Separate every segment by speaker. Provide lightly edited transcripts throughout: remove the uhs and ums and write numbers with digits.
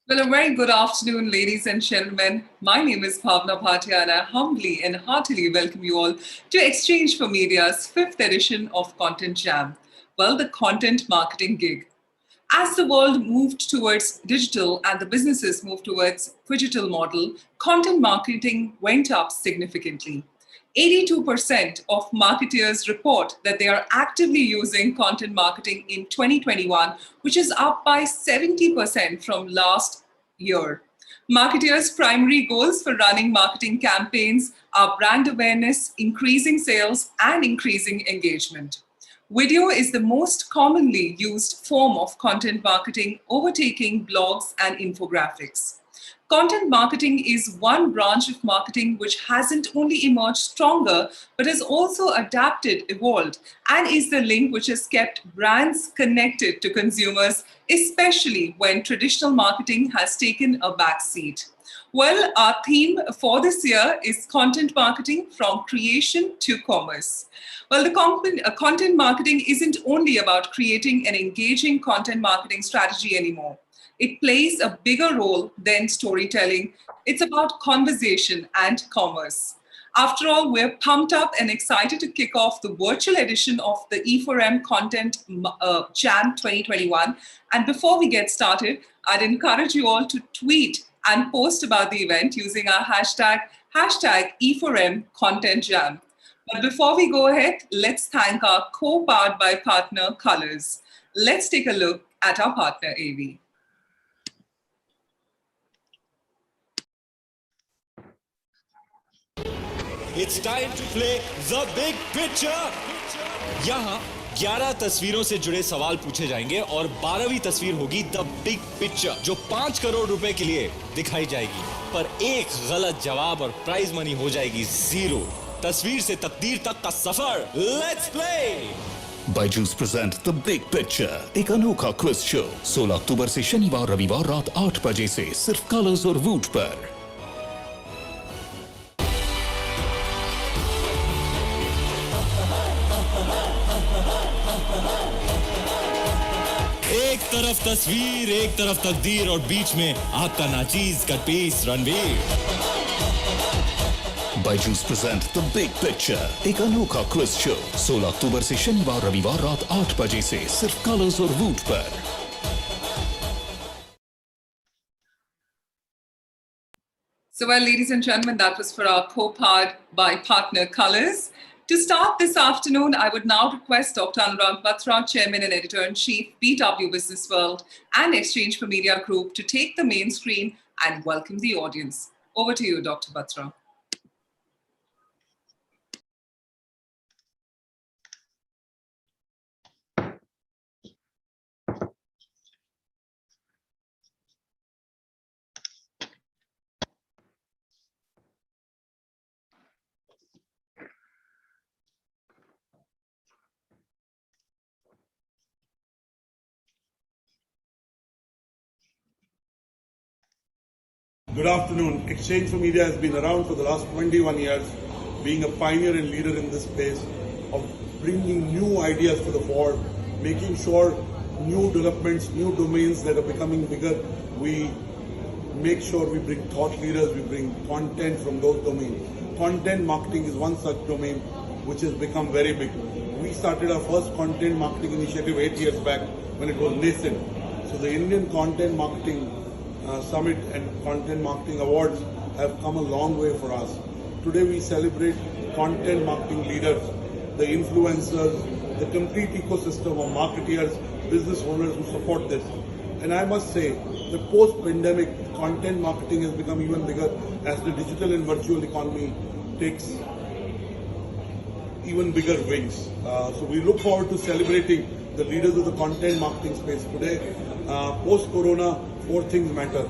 Speaker 1: Well, a very good afternoon, ladies and gentlemen. My name is Bhavna Bhatia, and I humbly and heartily welcome you all to Exchange for Media's fifth edition of Content Jam. Well, the content marketing gig. As the world moved towards digital and the businesses moved towards digital model, content marketing went up significantly. 82% of marketers report that they are actively using content marketing in 2021, which is up by 70% from last year. Marketers' primary goals for running marketing campaigns are brand awareness, increasing sales, and increasing engagement. Video is the most commonly used form of content marketing, overtaking blogs and infographics. Content marketing is one branch of marketing which hasn't only emerged stronger, but has also adapted, evolved, and is the link which has kept brands connected to consumers, especially when traditional marketing has taken a backseat. Well, our theme for this year is content marketing from creation to commerce. Well, content marketing isn't only about creating an engaging content marketing strategy anymore. It plays a bigger role than storytelling. It's about conversation and commerce. After all, we're pumped up and excited to kick off the virtual edition of the E4M Content Jam 2021. And before we get started, I'd encourage you all to tweet and post about the event using our hashtag E4M Content Jam. But before we go ahead, let's thank our co-powered by partner Colors. Let's take a look at our partner AV.
Speaker 2: It's time to play the big picture. यहाँ 11 तस्वीरों से जुड़े सवाल पूछे जाएंगे और 12वीं तस्वीर होगी द बिग पिक्चर जो 5 करोड़ रुपए के लिए दिखाई जाएगी, पर एक गलत जवाब और प्राइज मनी हो जाएगी 0। तस्वीर से तकदीर तक का सफर, let's play.
Speaker 3: Byju's present the big picture, एक अनोखा क्विज शो 16 अक्टूबर से शनिवार रविवार रात 8 बजे से सिर्फ कलर्स और वूट पर।
Speaker 2: एक तरफ तस्वीर, एक तरफ तकदीर और बीच में आपका नाचीज cut piece Ranveer.
Speaker 3: Byju's present the big picture, एक अनोखा क्विज शो 16 अक्टूबर से शनिवार रविवार रात 8 बजे से सिर्फ कलर्स और वूट पर।
Speaker 1: So, well, ladies and gentlemen, that was for our co-powered by partner Colors. To start this afternoon, I would now request Dr. Anurag Batra, Chairman and Editor-in-Chief, BW Business World and Exchange for Media Group, to take the main screen and welcome the audience. Over to you, Dr. Batra.
Speaker 4: Good afternoon. Exchange for Media has been around for the last 21 years, being a pioneer and leader in this space of bringing new ideas to the fore, making sure new developments, new domains that are becoming bigger, we make sure we bring thought leaders, we bring content from those domains. Content marketing is one such domain which has become very big. We started our first content marketing initiative 8 years back when it was nascent. So the Indian Content Marketing Summit and Content Marketing Awards have come a long way for us. Today we celebrate content marketing leaders, the influencers, the complete ecosystem of marketeers, business owners who support this. And I must say, the post-pandemic content marketing has become even bigger as the digital and virtual economy takes even bigger wings. So we look forward to celebrating the leaders of the content marketing space today. Post-corona, 4 things matter.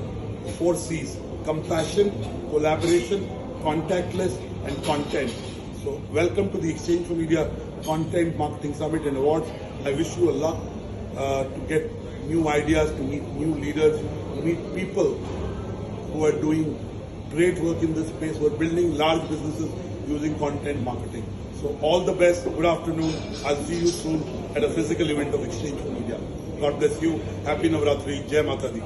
Speaker 4: 4 C's: compassion, collaboration, contactless, and content. So welcome to the Exchange for Media Content Marketing Summit and Awards. I wish you a luck to get new ideas, to meet new leaders, to meet people who are doing great work in this space, who are building large businesses using content marketing. So all the best. Good afternoon. I'll see you soon at a physical event of Exchange for Media. God bless you. Happy Navratri. Jai Mata Di.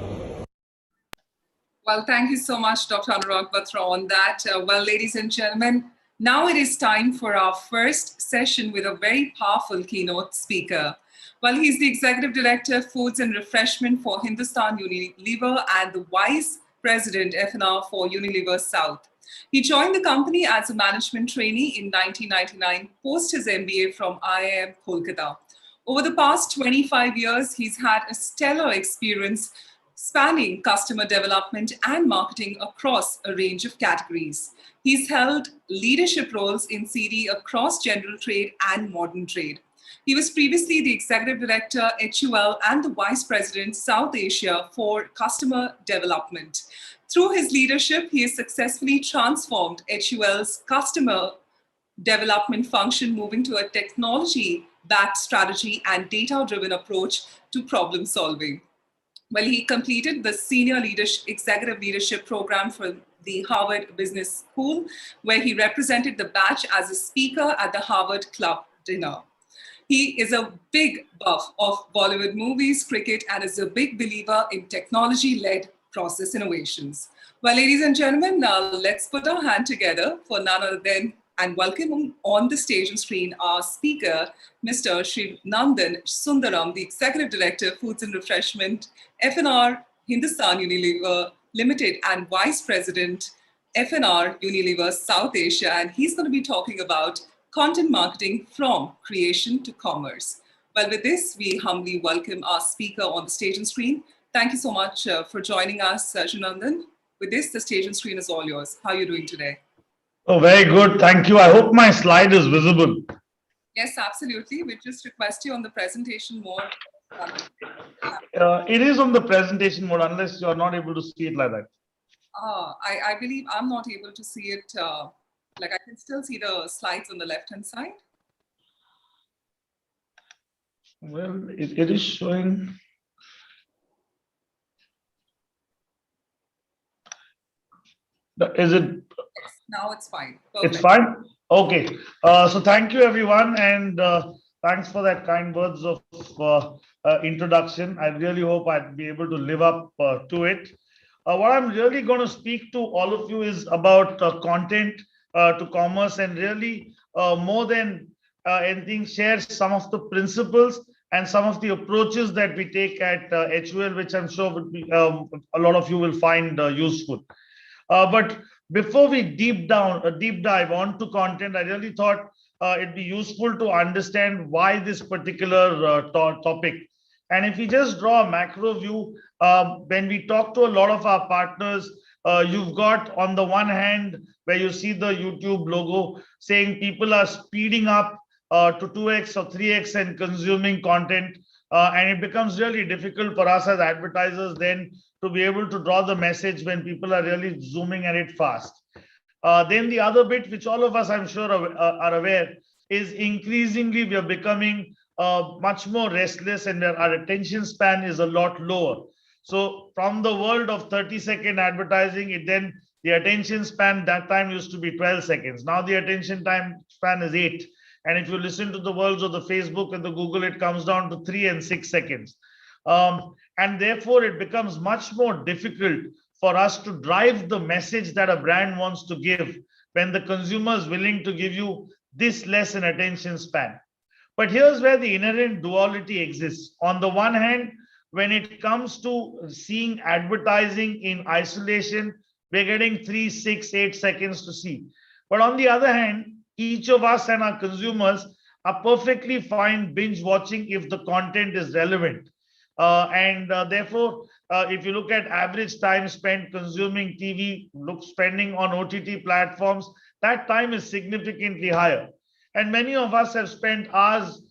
Speaker 1: Well, thank you so much, Dr. Anurag Batra, on that. Well, ladies and gentlemen, now it is time for our first session with a very powerful keynote speaker. Well, he's the Executive Director, Foods and Refreshment for Hindustan Unilever and the Vice President, F&R for Unilever South. He joined the company as a management trainee in 1999, post his MBA from IIM Kolkata. Over the past 25 years, he's had a stellar experience spanning customer development and marketing across a range of categories. He's held leadership roles in CD across general trade and modern trade. He was previously the Executive Director, HUL, and the Vice President, South Asia for Customer Development. Through his leadership, he has successfully transformed HUL's customer development function, moving to a technology-backed strategy and data-driven approach to problem solving. Well, he completed the Senior Executive Leadership Program for the Harvard Business School, where he represented the batch as a speaker at the Harvard Club dinner. He is a big buff of Bollywood movies, cricket, and is a big believer in technology-led process innovations. Well, ladies and gentlemen, now let's put our hand together for none other than and welcome on the stage and screen our speaker, Mr. Sri Nandan Sundaram, the Executive Director, Foods and Refreshment, F&R Hindustan Unilever Limited, and Vice President, F&R Unilever South Asia. And he's going to be talking about content marketing from creation to commerce. Well, with this, we humbly welcome our speaker on the stage and screen. Thank you so much for joining us, Sri Nandan. With this, the stage and screen is all yours. How are you doing today?
Speaker 5: Oh, very good. Thank you. I hope my slide is visible.
Speaker 1: Yes, absolutely. We just request you on the presentation mode.
Speaker 5: It is on the presentation mode unless you're not able to see it like that.
Speaker 1: I believe I'm not able to see it. Like I can still see the slides on the left-hand side.
Speaker 5: Well, it is showing. Is it?
Speaker 1: Yes, now it's fine. Perfect.
Speaker 5: It's fine? Okay. So thank you, everyone. And thanks for that kind words of introduction. I really hope I'd be able to live up to it. What I'm really going to speak to all of you is about content to commerce, and really more than anything, share some of the principles and some of the approaches that we take at HUL, which I'm sure would be, a lot of you will find useful. But before we deep dive onto content, I really thought it'd be useful to understand why this particular topic. And if we just draw a macro view, when we talk to a lot of our partners, you've got on the one hand where you see the YouTube logo saying people are speeding up to 2x or 3x and consuming content. And it becomes really difficult for us as advertisers then to be able to draw the message when people are really zooming at it fast. Then the other bit, which all of us I'm sure are aware, is increasingly we are becoming much more restless, and our attention span is a lot lower. So from the world of 30-second advertising, then the attention span that time used to be 12 seconds. Now the attention time span is 8. And if you listen to the worlds of the Facebook and the Google, it comes down to 3 and 6 seconds. And therefore, it becomes much more difficult for us to drive the message that a brand wants to give when the consumer is willing to give you this less an attention span. But here's where the inherent duality exists. On the one hand, when it comes to seeing advertising in isolation, we're getting 3, 6, 8 seconds to see. But on the other hand, each of us and our consumers are perfectly fine binge watching if the content is relevant. Therefore, if you look at average time spent consuming TV, spending on OTT platforms, that time is significantly higher. And many of us have spent hours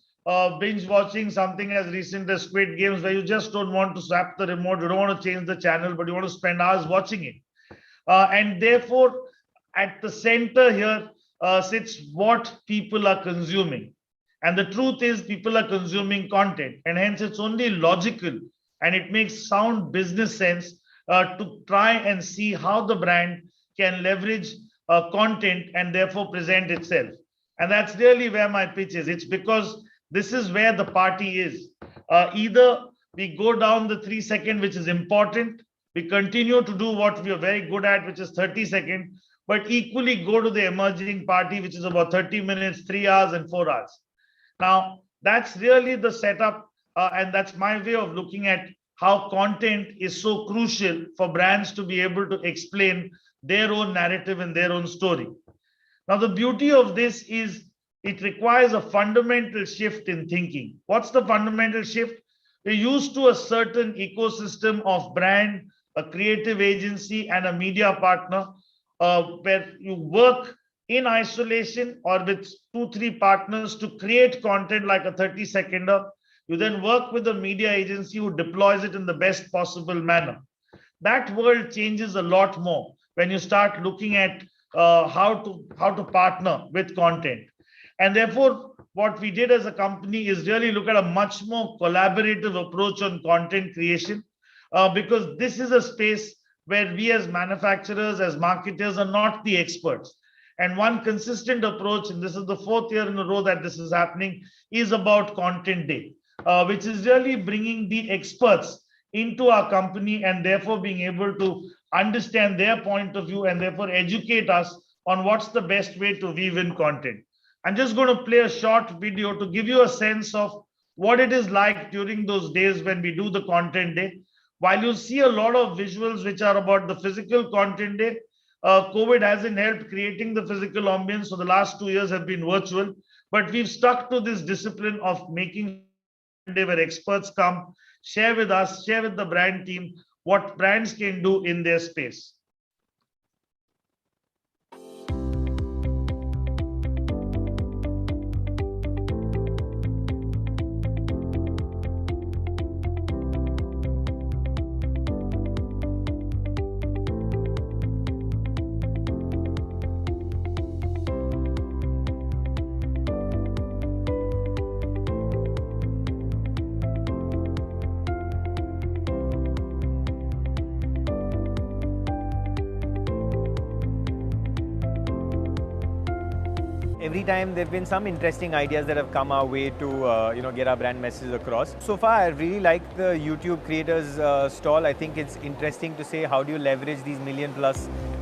Speaker 5: binge watching something as recent as Squid Games, where you just don't want to swap the remote, you don't want to change the channel, but you want to spend hours watching it. And therefore, at the center here sits what people are consuming. And the truth is people are consuming content, and hence it's only logical and it makes sound business sense to try and see how the brand can leverage content and therefore present itself. And that's really where my pitch is. It's because this is where the party is. Either we go down the 3 second, which is important, We continue to do what we are very good at, which is 30 seconds, but equally go to the emerging party, which is about 30 minutes, 3 hours, and 4 hours. Now, that's really the setup, and that's my way of looking at how content is so crucial for brands to be able to explain their own narrative and their own story. Now, the beauty of this is it requires a fundamental shift in thinking. What's the fundamental shift? We're used to a certain ecosystem of brand, a creative agency, and a media partner, where you work in isolation or with 2-3 partners to create content like a 30-seconder. You then work with a media agency who deploys it in the best possible manner. That world changes a lot more when you start looking at how to partner with content. And therefore, what we did as a company is really look at a much more collaborative approach on content creation, because this is a space where we as manufacturers, as marketers, are not the experts. And one consistent approach, and this is the 4th year in a row that this is happening, is about Content Day, which is really bringing the experts into our company and therefore being able to understand their point of view and therefore educate us on what's the best way to weave in content. I'm just going to play a short video to give you a sense of what it is like during those days when we do the Content Day. While you see a lot of visuals which are about the physical Content Day, COVID hasn't helped creating the physical ambience. So the last 2 years have been virtual, but we've stuck to this discipline of making day where experts come, share with us, share with the brand team what brands can do in their space.
Speaker 6: Every time there have been some interesting ideas that have come our way to get our brand message across. So far, I really like the YouTube creators stall. I think it's interesting to say how do you leverage these million+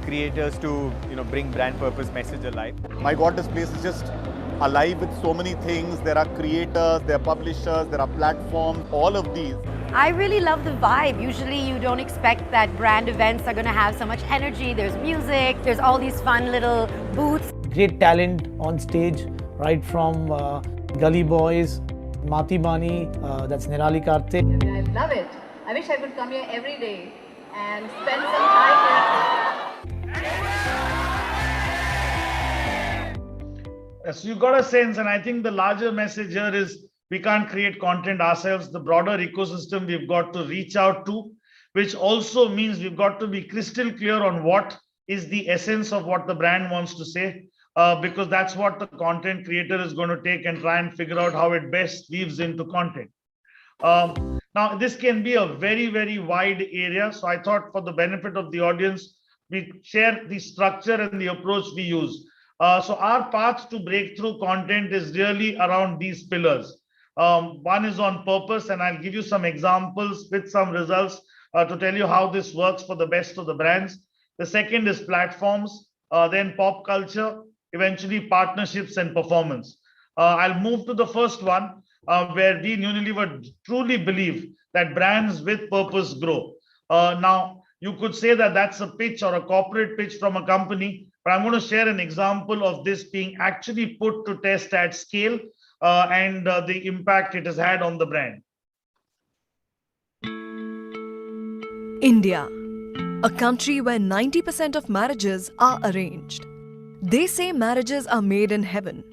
Speaker 6: creators to bring brand purpose message alive.
Speaker 7: My God, this place is just alive with so many things. There are creators, there are publishers, there are platforms, all of these.
Speaker 8: I really love the vibe. Usually you don't expect that brand events are going to have so much energy. There's music, there's all these fun little booths.
Speaker 9: Great talent on stage, right from Gully Boys, Mati Bani, that's Nirali Karthik.
Speaker 10: I love it. I wish I could come here every day and spend some time here.
Speaker 5: So you got a sense, and I think the larger message here is we can't create content ourselves. The broader ecosystem we've got to reach out to, which also means we've got to be crystal clear on what is the essence of what the brand wants to say. Because that's what the content creator is going to take and try and figure out how it best weaves into content. Now, this can be a very, very wide area. So I thought for the benefit of the audience, we share the structure and the approach we use. So our path to breakthrough content is really around these pillars. One is on purpose, and I'll give you some examples with some results to tell you how this works for the best of the brands. The second is platforms, then pop culture, eventually partnerships and performance. I'll move to the first one, where we in Unilever truly believe that brands with purpose grow. Now, you could say that that's a pitch or a corporate pitch from a company, but I'm going to share an example of this being actually put to test at scale and the impact it has had on the brand.
Speaker 11: India, a country where 90% of marriages are arranged. They say marriages are made in heaven,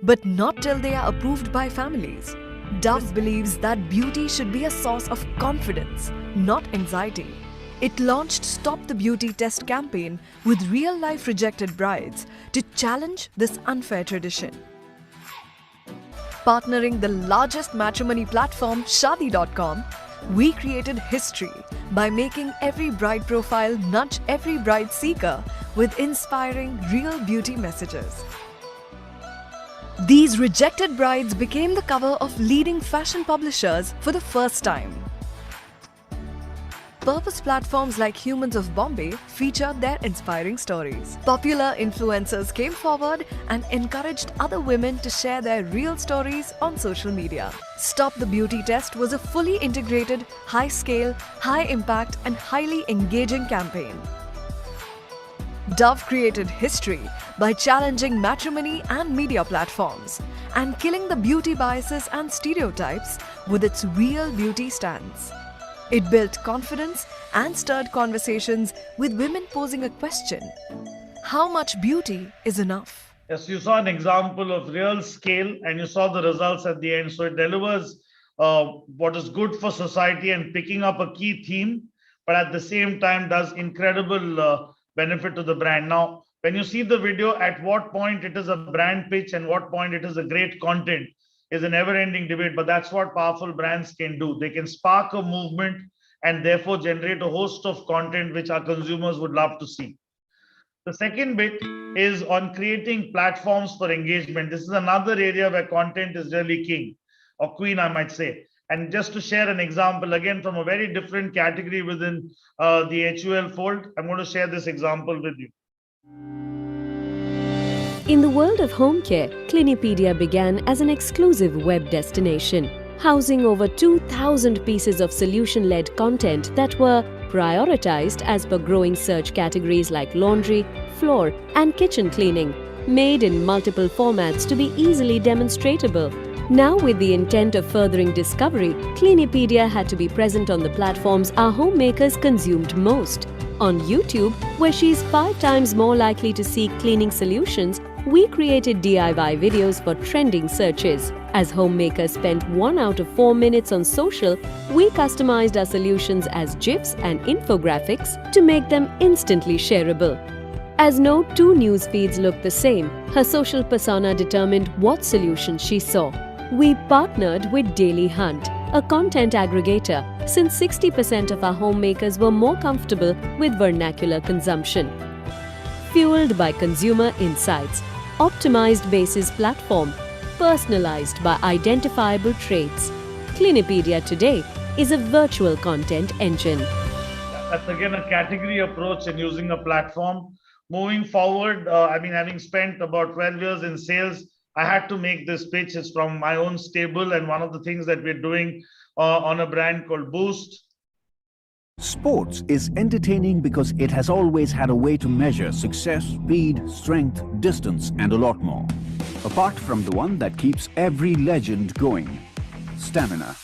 Speaker 11: but not till they are approved by families. Dove believes that beauty should be a source of confidence, not anxiety. It launched Stop the Beauty Test campaign with real-life rejected brides to challenge this unfair tradition. Partnering the largest matrimony platform, Shaadi.com, we created history by making every bride profile nudge every bride seeker with inspiring real beauty messages. These rejected brides became the cover of leading fashion publishers for the first time. purpose platforms like Humans of Bombay featured their inspiring stories. Popular influencers came forward and encouraged other women to share their real stories on social media. Stop the Beauty Test was a fully integrated, high-scale, high-impact and highly engaging campaign. Dove created history by challenging matrimony and media platforms and killing the beauty biases and stereotypes with its real beauty stance. It built confidence and stirred conversations with women posing a question: how much beauty is enough?
Speaker 5: Yes, you saw an example of real scale and you saw the results at the end. So it delivers what is good for society and picking up a key theme, but at the same time does incredible benefit to the brand. Now, when you see the video, at what point it is a brand pitch and what point it is a great content is a never-ending debate, but that's what powerful brands can do. They can spark a movement and therefore generate a host of content which our consumers would love to see. The second bit is on creating platforms for engagement. This is another area where content is really king, or queen, I might say. And just to share an example, again, from a very different category within the HUL fold, I'm going to share this example with you.
Speaker 12: In the world of home care, Clinipedia began as an exclusive web destination, housing over 2,000 pieces of solution-led content that were prioritized as per growing search categories like laundry, floor, and kitchen cleaning, made in multiple formats to be easily demonstratable. Now, with the intent of furthering discovery, Clinipedia had to be present on the platforms our homemakers consumed most. On YouTube, where she's 5 times more likely to seek cleaning solutions, we created DIY videos for trending searches. As homemakers spent 1 out of 4 minutes on social, we customized our solutions as GIFs and infographics to make them instantly shareable. As no 2 news feeds looked the same, her social persona determined what solutions she saw. We partnered with Daily Hunt, a content aggregator, since 60% of our homemakers were more comfortable with vernacular consumption. Fueled by consumer insights, optimized basis platform, personalized by identifiable traits, Clinipedia today is a virtual content engine.
Speaker 5: That's again a category approach and using a platform. Moving forward, having spent about 12 years in sales, I had to make this pitch. It's from my own stable and one of the things that we're doing on a brand called Boost.
Speaker 13: Sports is entertaining because it has always had a way to measure success, speed, strength, distance, and a lot more. Apart from the one that keeps every legend going, stamina.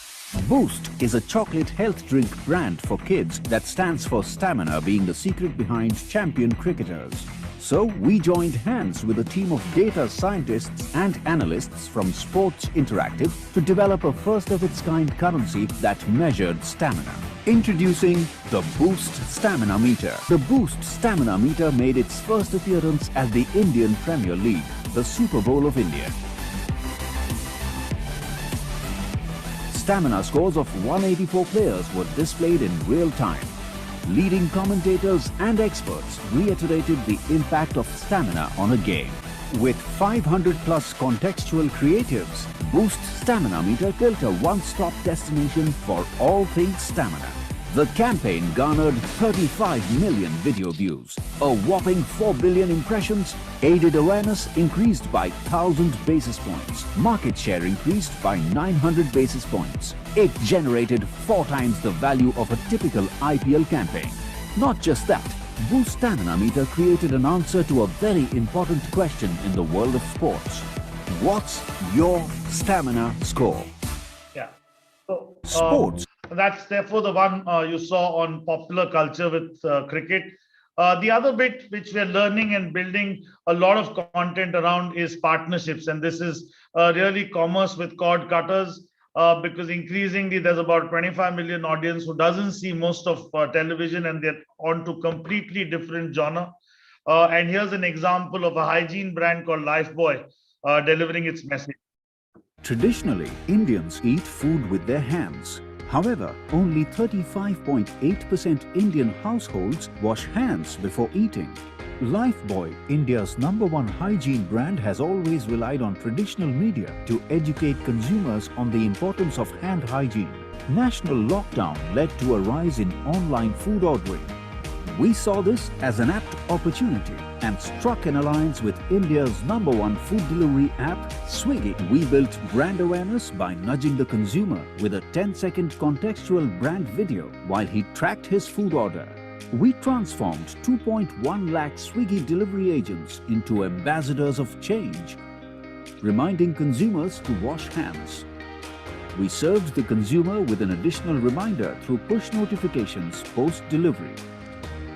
Speaker 13: Boost is a chocolate health drink brand for kids that stands for stamina being the secret behind champion cricketers. So we joined hands with a team of data scientists and analysts from Sports Interactive to develop a first-of-its-kind currency that measured stamina. Introducing the Boost Stamina Meter. The Boost Stamina Meter made its first appearance at the Indian Premier League, the Super Bowl of India. Stamina scores of 184 players were displayed in real time. Leading commentators and experts reiterated the impact of stamina on a game. With 500 plus contextual creatives, Boost Stamina Meter built a one-stop destination for all things stamina. The campaign garnered 35 million video views, a whopping 4 billion impressions, aided awareness increased by 1,000 basis points, market share increased by 900 basis points. It generated 4 times the value of a typical IPL campaign. Not just that, Boost Stamina Meter created an answer to a very important question in the world of sports. What's your stamina score?
Speaker 5: Yeah. So,
Speaker 13: sports.
Speaker 5: That's therefore the one you saw on popular culture with cricket. The other bit which we're learning and building a lot of content around is partnerships. And this is really commerce with cord cutters because increasingly there's about 25 million audience who doesn't see most of television and they're onto completely different genre. And here's an example of a hygiene brand called Lifebuoy delivering its message.
Speaker 13: Traditionally, Indians eat food with their hands. However, only 35.8% Indian households wash hands before eating. Lifebuoy, India's #1 hygiene brand, has always relied on traditional media to educate consumers on the importance of hand hygiene. National lockdown led to a rise in online food ordering. We saw this as an apt opportunity and struck an alliance with India's #1 food delivery app, Swiggy. We built brand awareness by nudging the consumer with a 10-second contextual brand video while he tracked his food order. We transformed 2.1 lakh Swiggy delivery agents into ambassadors of change, reminding consumers to wash hands. We served the consumer with an additional reminder through push notifications post-delivery.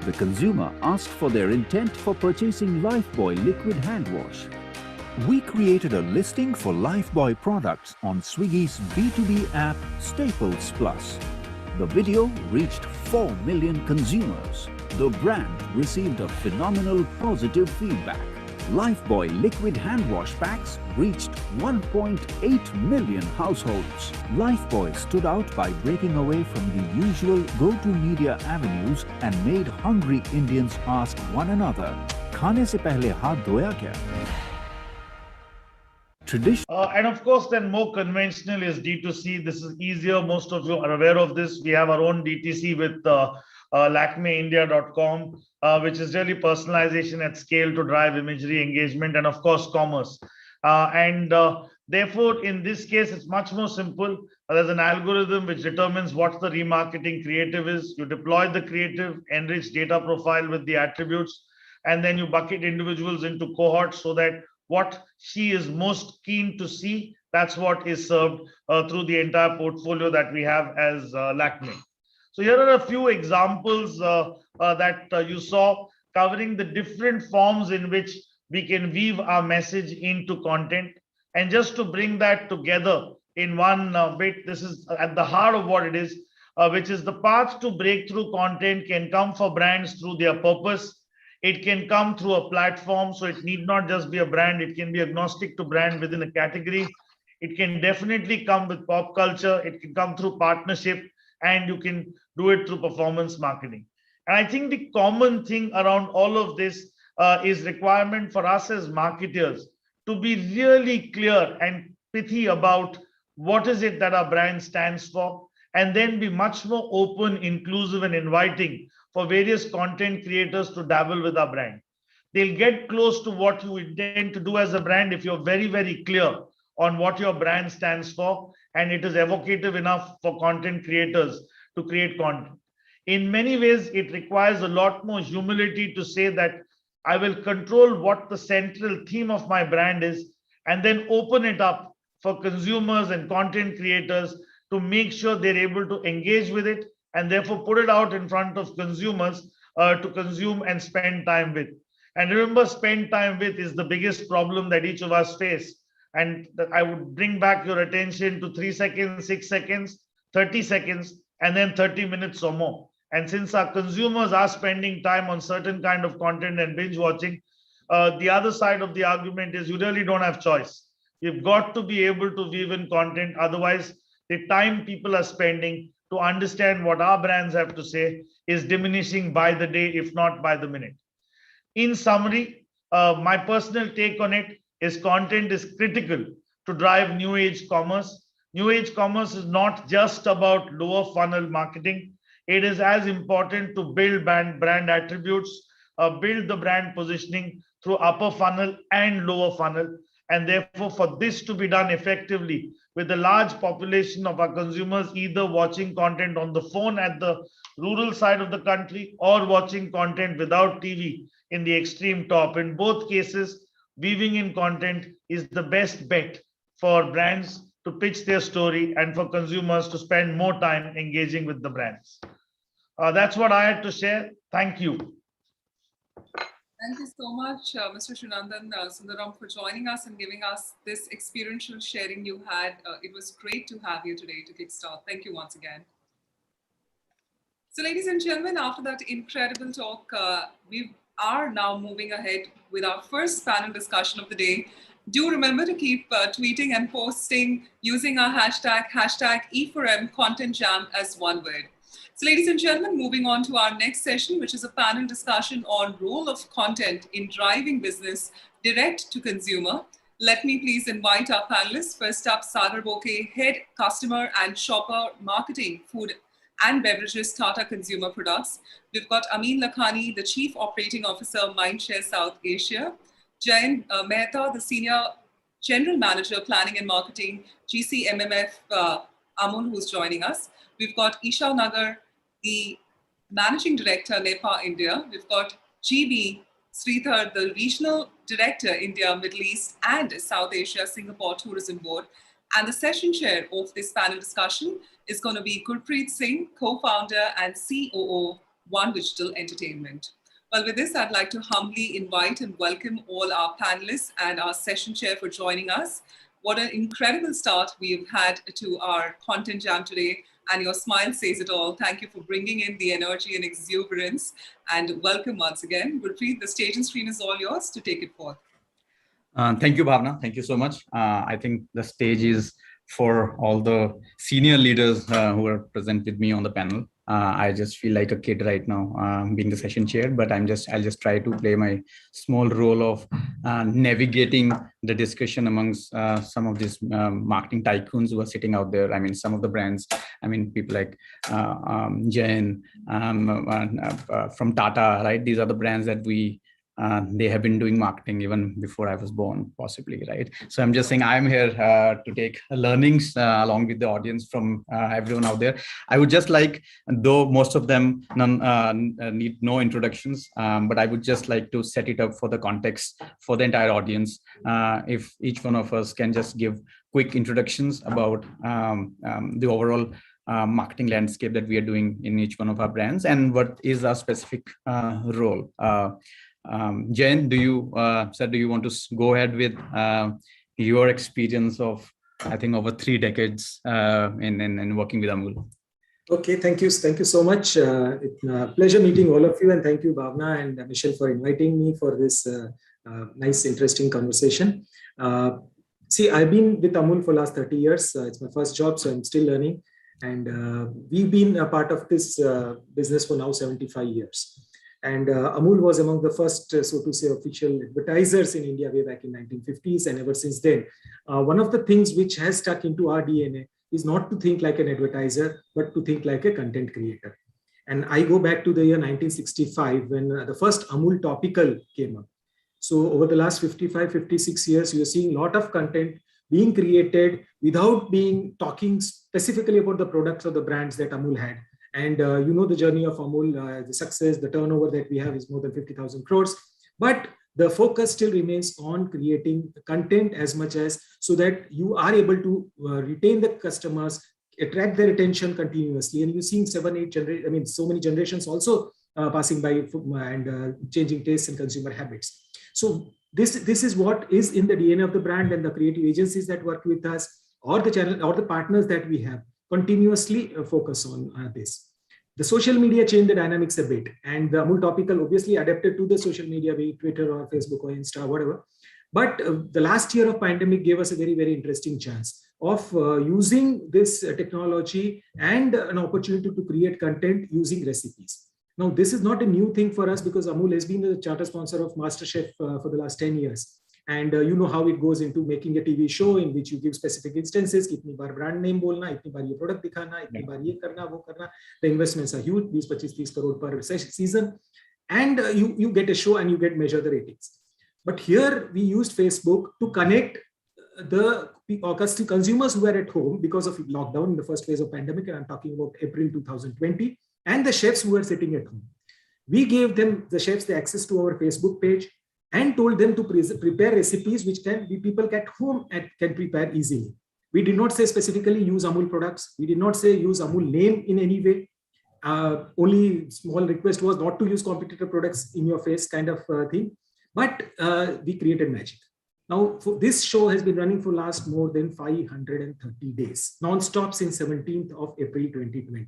Speaker 13: The consumer asked for their intent for purchasing Lifebuoy liquid hand wash. We created a listing for Lifebuoy products on Swiggy's B2B app Staples Plus. The video reached 4 million consumers. The brand received a phenomenal positive feedback. Lifebuoy liquid hand wash packs reached 1.8 million households. Lifebuoy stood out by breaking away from the usual go-to-media avenues and made hungry Indians ask one another, "Khane se pehle haath dhoya kya?"
Speaker 5: And of course, then more conventional is D2C. This is easier. Most of you are aware of this. We have our own DTC with LacmeIndia.com, which is really personalization at scale to drive imagery, engagement, and of course, commerce. Therefore, in this case, it's much more simple. There's an algorithm which determines what the remarketing creative is. You deploy the creative, enrich data profile with the attributes, and then you bucket individuals into cohorts so that what she is most keen to see, that's what is served through the entire portfolio that we have as Lakme. So here are a few examples that you saw covering the different forms in which we can weave our message into content. And just to bring that together in one bit, this is at the heart of what it is, which is the path to breakthrough content can come for brands through their purpose. It can come through a platform, so it need not just be a brand. It can be agnostic to brand within a category. It can definitely come with pop culture. It can come through partnership, and you can do it through performance marketing. And I think the common thing around all of this is requirement for us as marketers to be really clear and pithy about what is it that our brand stands for, and then be much more open, inclusive, and inviting for various content creators to dabble with our brand. They'll get close to what you intend to do as a brand if you're very, very clear on what your brand stands for, and it is evocative enough for content creators to create content. In many ways, it requires a lot more humility to say that I will control what the central theme of my brand is, and then open it up for consumers and content creators to make sure they're able to engage with it, and therefore put it out in front of consumers to consume and spend time with. And remember, spend time with is the biggest problem that each of us face. And I would bring back your attention to 3 seconds, 6 seconds, 30 seconds, and then 30 minutes or more. And since our consumers are spending time on certain kind of content and binge watching, the other side of the argument is you really don't have choice. You've got to be able to weave in content. Otherwise, the time people are spending to understand what our brands have to say is diminishing by the day, if not by the minute. In summary, my personal take on it is content is critical to drive new age commerce. New age commerce is not just about lower funnel marketing. It is as important to build brand attributes, build the brand positioning through upper funnel and lower funnel. And therefore, for this to be done effectively with the large population of our consumers either watching content on the phone at the rural side of the country or watching content without TV in the extreme top. In both cases, weaving in content is the best bet for brands to pitch their story and for consumers to spend more time engaging with the brands. That's what I had to share. Thank you.
Speaker 1: Thank you so much, Mr. Srinandan Sundaram, for joining us and giving us this experiential sharing you had. It was great to have you today to kickstart. Thank you once again. So, ladies and gentlemen, after that incredible talk, we are now moving ahead with our first panel discussion of the day. Do remember to keep tweeting and posting using our hashtag E4m Content Jam as one word. So, ladies and gentlemen, moving on to our next session, which is a panel discussion on role of content in driving business direct to consumer. Let me please invite our panelists. First up, Sagar Bokeh, Head Customer and Shopper Marketing, Food and Beverages, Tata Consumer Products. We've got Amin Lakhani, the Chief Operating Officer, Mindshare South Asia. Jayan Mehta, the Senior General Manager, Planning and Marketing, GCMMF, Amul, who's joining us. We've got Isha Nagar, the Managing Director, NEPA India. We've got GB Sridhar, the Regional Director, India, Middle East and South Asia, Singapore Tourism Board. And the session chair of this panel discussion is going to be Gurpreet Singh, co-founder and COO, One Digital Entertainment. Well, with this, I'd like to humbly invite and welcome all our panelists and our session chair for joining us. What an incredible start we've had to our content jam today. And your smile says it all. Thank you for bringing in the energy and exuberance. And welcome once again. Gurpreet, the stage and screen is all yours to take it forth.
Speaker 14: Thank you, Bhavna. Thank you so much. I think the stage is for all the senior leaders who are present with me on the panel. I just feel like a kid right now, being the session chair, but I'll just try to play my small role of navigating the discussion amongst some of these marketing tycoons who are sitting out there. I mean, some of the brands, I mean, people like Jain from Tata, right? These are the brands that they have been doing marketing even before I was born, possibly, right? So I'm just saying I'm here to take learnings along with the audience from everyone out there. I would just like, though most of them need no introductions, but I would just like to set it up for the context for the entire audience. If each one of us can just give quick introductions about the overall marketing landscape that we are doing in each one of our brands and what is our specific role. Jain, do you want to go ahead with your experience of, I think, over 3 decades in working with Amul?
Speaker 15: Okay, thank you so much. It's a pleasure meeting all of you, and thank you, Bhavna and Michelle, for inviting me for this nice, interesting conversation. See, I've been with Amul for the last 30 years. It's my first job, so I'm still learning. And we've been a part of this business for now 75 years. And Amul was among the first, so to say, official advertisers in India way back in 1950s. And ever since then, one of the things which has stuck into our DNA is not to think like an advertiser, but to think like a content creator. And I go back to the year 1965 when the first Amul topical came up. So over the last 55, 56 years, you're seeing a lot of content being created without talking specifically about the products or the brands that Amul had. And you know the journey of Amul, the success, the turnover that we have is more than 50,000 crores. But the focus still remains on creating content as much as so that you are able to retain the customers, attract their attention continuously. And you're seeing 7, 8 generations, I mean, so many generations also passing by and changing tastes and consumer habits. So this is what is in the DNA of the brand, and the creative agencies that work with us or the channel or the partners that we have continuously focus on this. The social media changed the dynamics a bit, and the Amul topical obviously adapted to the social media, be it Twitter or Facebook or Insta, whatever. But the last year of pandemic gave us a very, very interesting chance of using this technology and an opportunity to create content using recipes. Now, this is not a new thing for us because Amul has been the charter sponsor of MasterChef for the last 10 years. And you know how it goes into making a TV show in which you give specific instances, kitni bar brand name bolna, itni bar ye product dikhana, itni bar ye karna, wo karna. The investments are huge, 20-25-30 crore per season. And you get a show and you get measure the ratings. But here we used Facebook to connect the consumers who were at home because of lockdown in the first phase of pandemic, and I'm talking about April 2020, and the chefs who were sitting at home. We gave them, the chefs, the access to our Facebook page and told them to prepare recipes which people at home can prepare easily. We did not say specifically use Amul products. We did not say use Amul name in any way. Only small request was not to use competitor products in your face kind of thing. But we created magic. Now, this show has been running for last more than 530 days, non-stop since 17th of April 2020.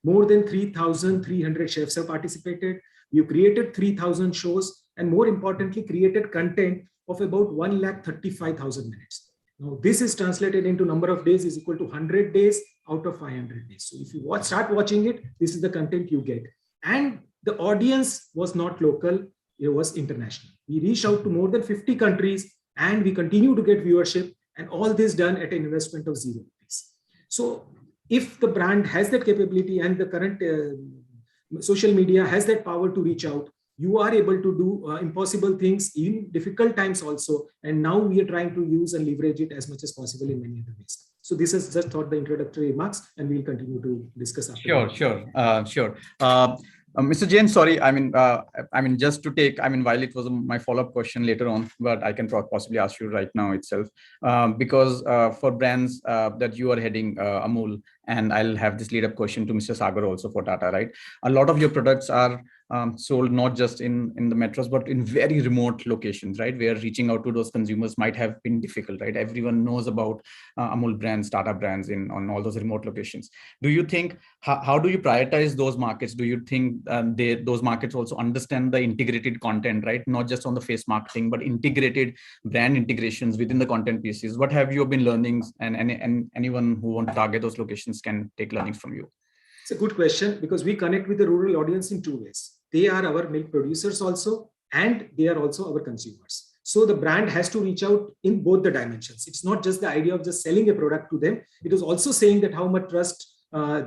Speaker 15: More than 3,300 chefs have participated. We've created 3,000 shows, and more importantly, created content of about 135,000 minutes. Now, this is translated into number of days is equal to 100 days out of 500 days. So if you start watching it, this is the content you get. And the audience was not local, it was international. We reached out to more than 50 countries and we continue to get viewership, and all this done at an investment of 0 rupees. So if the brand has that capability and the current social media has that power to reach out, you are able to do impossible things in difficult times also. And now we are trying to use and leverage it as much as possible in many other ways. So this is just thought the introductory remarks, and we'll continue to discuss after.
Speaker 14: Sure. Mr. Jain, sorry, I mean, just to take, while it was my follow-up question later on, but I can possibly ask you right now itself, because for brands that you are heading, Amul, and I'll have this lead-up question to Mr. Sagar also for Tata, right? A lot of your products are sold not just in the metros, but in very remote locations, right? Where reaching out to those consumers might have been difficult, right? Everyone knows about Amul brands, Tata brands on all those remote locations. Do you think, how do you prioritize those markets? Do you think those markets also understand the integrated content, right? Not just on the face marketing, but integrated brand integrations within the content pieces? What have you been learning, and anyone who want to target those locations can take learnings from you?
Speaker 15: It's a good question, because we connect with the rural audience in 2 ways. They are our milk producers also, and they are also our consumers. So the brand has to reach out in both the dimensions. It's not just the idea of just selling a product to them. It is also saying that how much trust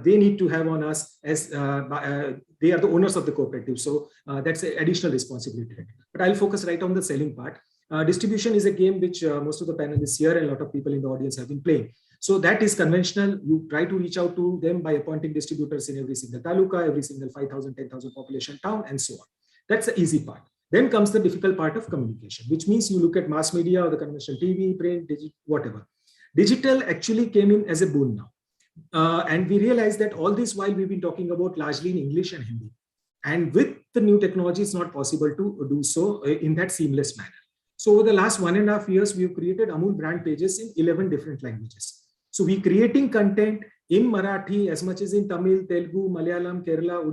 Speaker 15: they need to have on us, as they are the owners of the cooperative. So that's an additional responsibility. But I'll focus right on the selling part. Distribution is a game which most of the panelists here and a lot of people in the audience have been playing. So that is conventional. You try to reach out to them by appointing distributors in every single taluka, every single 5,000, 10,000 population town, and so on. That's the easy part. Then comes the difficult part of communication, which means you look at mass media or the conventional TV, print, digital, whatever. Digital actually came in as a boon now. And we realized that all this while we've been talking about largely in English and Hindi. And with the new technology, it's not possible to do so in that seamless manner. So over the last 1.5 years, we've created Amul brand pages in 11 different languages. So we're creating content in Marathi as much as in Tamil, Telugu, Malayalam, Kerala,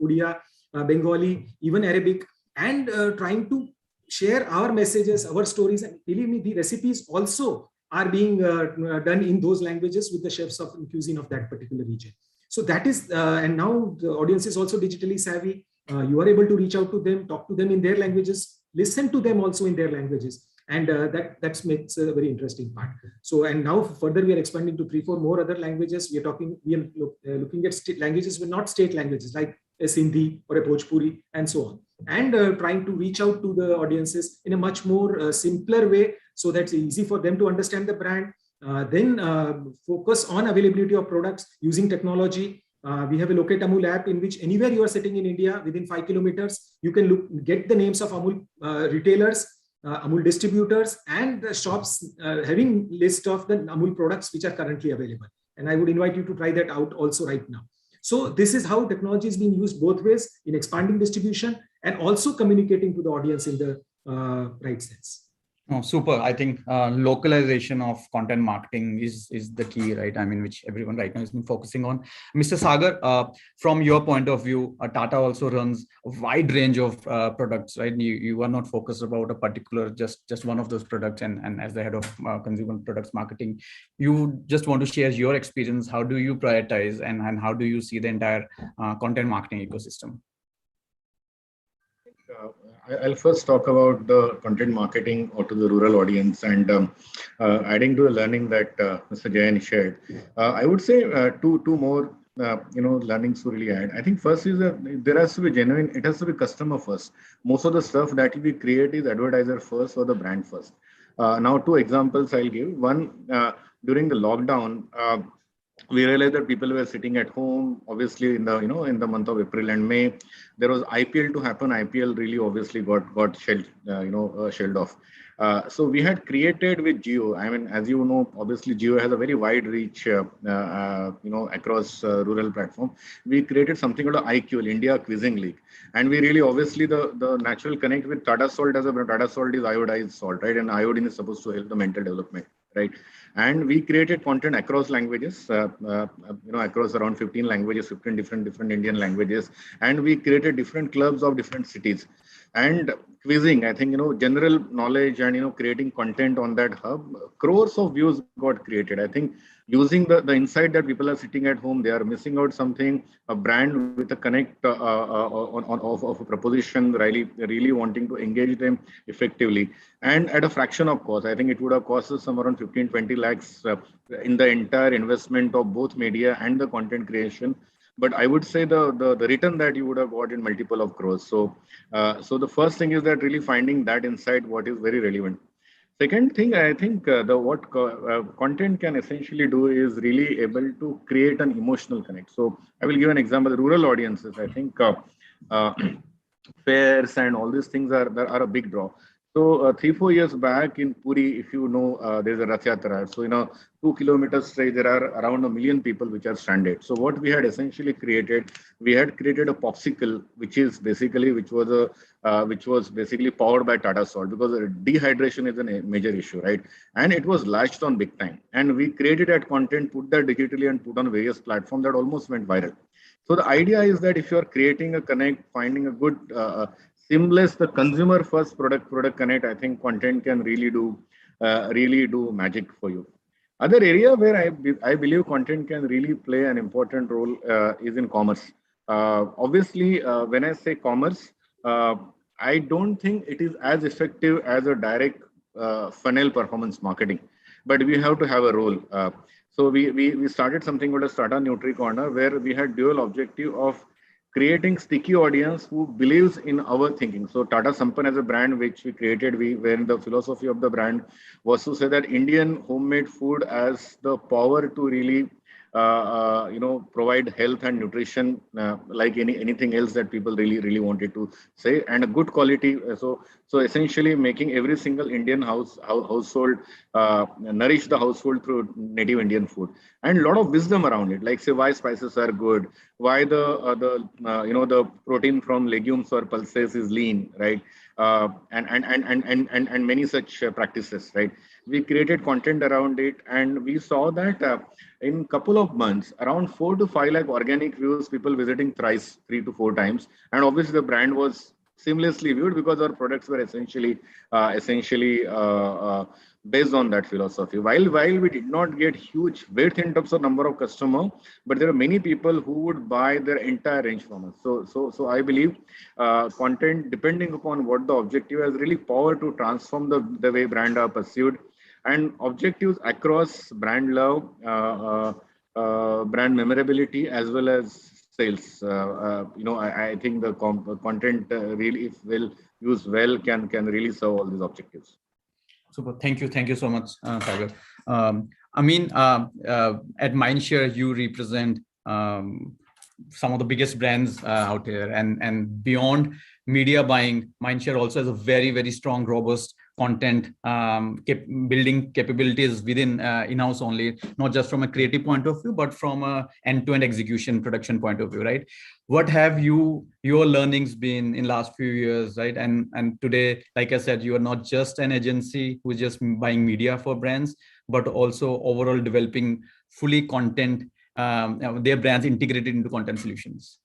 Speaker 15: Odia, Bengali, even Arabic, and trying to share our messages, our stories. And believe me, the recipes also are being done in those languages with the chefs of cuisine of that particular region. So that is, and now the audience is also digitally savvy. You are able to reach out to them, talk to them in their languages, listen to them also in their languages. And that makes a very interesting part. So, and now further we are expanding to 3-4 more other languages. We are looking at languages but not state languages like a Sindhi or a Bhojpuri and so on. And trying to reach out to the audiences in a much more simpler way, so that's easy for them to understand the brand. Then focus on availability of products using technology. We have a Locate Amul app in which anywhere you are sitting in India within 5 kilometers, you can get the names of Amul retailers, Amul distributors, and the shops having list of the Amul products which are currently available. And I would invite you to try that out also right now. So this is how technology is being used both ways in expanding distribution and also communicating to the audience in the right sense.
Speaker 14: Oh, super. I think localization of content marketing is the key, right? I mean, which everyone right now has been focusing on. Mr. Sagar, from your point of view, Tata also runs a wide range of products, right? You are not focused about a particular, just one of those products. And as the head of consumer products marketing, you just want to share your experience. How do you prioritize and how do you see the entire content marketing ecosystem?
Speaker 16: I'll first talk about the content marketing or to the rural audience, and adding to the learning that Mr. Jain shared. I would say two more learnings to really add. I think first is that there has to be genuine, it has to be customer first. Most of the stuff that we create is advertiser first or the brand first. Now 2 examples I'll give. One, during the lockdown, we realized that people were sitting at home. Obviously, in the month of April and May, there was IPL to happen. IPL really obviously got shelled off. So we had created with Jio. I mean, as you know, obviously Jio has a very wide reach, across rural platform. We created something called IQL, India Quizzing League, and we really obviously the natural connect with Tata Salt as a brand. Tata Salt is iodized salt, right? And iodine is supposed to help the mental development, right? And we created content across languages, across around 15 languages, 15 different Indian languages, and we created different clubs of different cities. and quizzing, I think, general knowledge and, creating content on that hub, crores of views got created. I think using the insight that people are sitting at home, they are missing out something, a brand with a connect of a proposition, really wanting to engage them effectively and at a fraction of cost. I think it would have cost us some around 15-20 lakhs in the entire investment of both media and the content creation. But I would say the return that you would have got in multiple of crores. So the first thing is that really finding that insight, what is very relevant. Second thing, I think content can essentially do is really able to create an emotional connect. So I will give an example. The rural audiences, I think fairs and all these things are a big draw. So 3-4 years back in Puri, if you know, there's a Rath Yatra. So in a 2 kilometer stretch, there are around 1 million people which are stranded. So what we had essentially created, we had created a popsicle, which was basically powered by Tata Salt, because dehydration is a major issue, right? And it was latched on big time. And we created that content, put that digitally and put on various platforms that almost went viral. So the idea is that if you're creating a connect, finding a good seamless, the consumer first product connect, I think content can really do magic for you. Other area where I believe content can really play an important role is in commerce. Obviously, when I say commerce, I don't think it is as effective as a direct funnel performance marketing, but we have to have a role. So we started something called a Startup Nutri Corner, where we had dual objective of creating sticky audience who believes in our thinking. So Tata Sampann as a brand which we created, wherein the philosophy of the brand was to say that Indian homemade food as the power to really provide health and nutrition like anything else that people really wanted to say, and a good quality. So essentially making every single Indian household nourish the household through native Indian food, and a lot of wisdom around it, like say why spices are good, why the protein from legumes or pulses is lean, right? And many such practices, right? We created content around it, and we saw that in couple of months, around 4 to 5 lakh organic views, people visiting thrice, 3 to 4 times, and obviously the brand was seamlessly viewed because our products were essentially based on that philosophy. While we did not get huge width in terms of number of customer, but there are many people who would buy their entire range from us. So I believe content, depending upon what the objective, has really power to transform the way brand are pursued, and objectives across brand love, brand memorability, as well as sales. I think the content really, if used well, can really serve all these objectives.
Speaker 14: Super. Thank you so much, Sagar. At Mindshare, you represent some of the biggest brands out here, and beyond media buying, Mindshare also has a very strong, robust content building capabilities within in-house only, not just from a creative point of view, but from a end-to-end execution production point of view, right? What have your learnings been in last few years, right? And today, like I said, you are not just an agency who's just buying media for brands, but also overall developing fully content, their brands integrated into content solutions.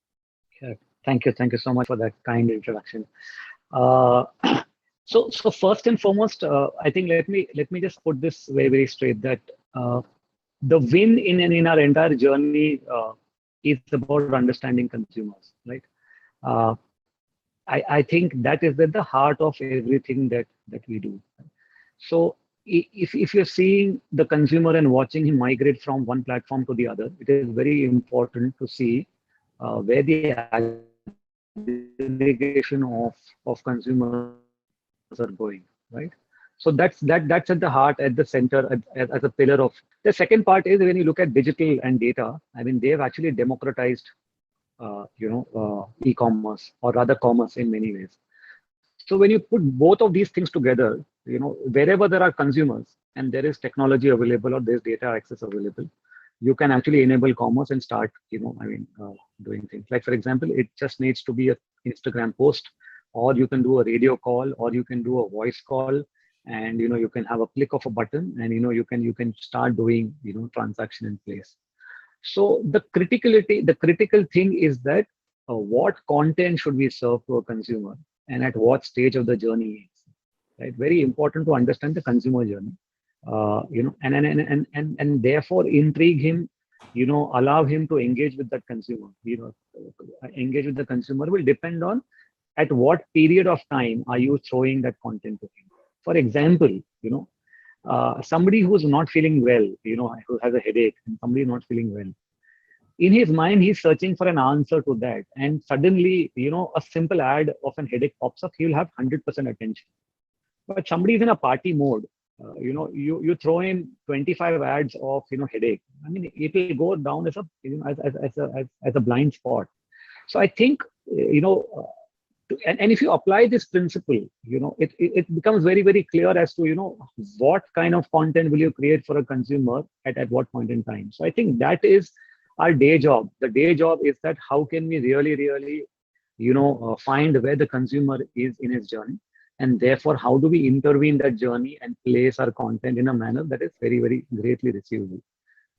Speaker 17: Yeah, thank you so much for that kind introduction. So first and foremost, I think let me just put this very straight, that the win in our entire journey is about understanding consumers, right? I think that is at the heart of everything that we do. So if you're seeing the consumer and watching him migrate from one platform to the other, it is very important to see where the aggregation of consumers are going, right? So that's at the heart, at the center, as a pillar of. The second part is when you look at digital and data. I mean, they have actually democratized, e-commerce, or rather commerce in many ways. So when you put both of these things together, wherever there are consumers and there is technology available or there's data access available, you can actually enable commerce and start, doing things. Like, for example, it just needs to be an Instagram post, or you can do a radio call, or you can do a voice call, and you can have a click of a button, and you can start doing transaction in place. So the critical thing is that what content should we serve to a consumer, and at what stage of the journey he is. Right? Very important to understand the consumer journey, and therefore intrigue him, allow him to engage with that consumer. Engage with the consumer will depend on at what period of time are you throwing that content to him. For example, somebody who's not feeling well, who has a headache, and somebody not feeling well. In his mind, he's searching for an answer to that. And suddenly, a simple ad of an headache pops up, he'll have 100% attention. But somebody is in a party mode, you throw in 25 ads of, headache. I mean, it will go down as a blind spot. So I think, and if you apply this principle, it becomes very, very clear as to, what kind of content will you create for a consumer at what point in time. So I think that is our day job. The day job is that how can we really, really, find where the consumer is in his journey, and therefore how do we intervene that journey and place our content in a manner that is very, very greatly receivable.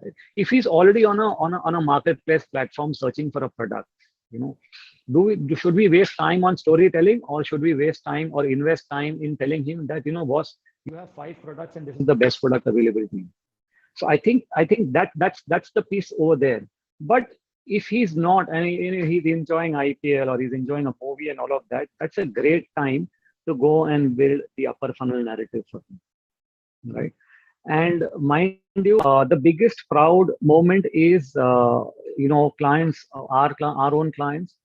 Speaker 17: Right? If he's already on a marketplace platform searching for a product, should we waste time on storytelling, or should we waste time or invest time in telling him that, boss, you have 5 products and this is the best product available to you? So I think that's the piece over there. But if he's not, and he's enjoying IPL or he's enjoying a movie and all of that, that's a great time to go and build the upper funnel narrative for him, right? And mind you, the biggest proud moment is, clients, our own clients,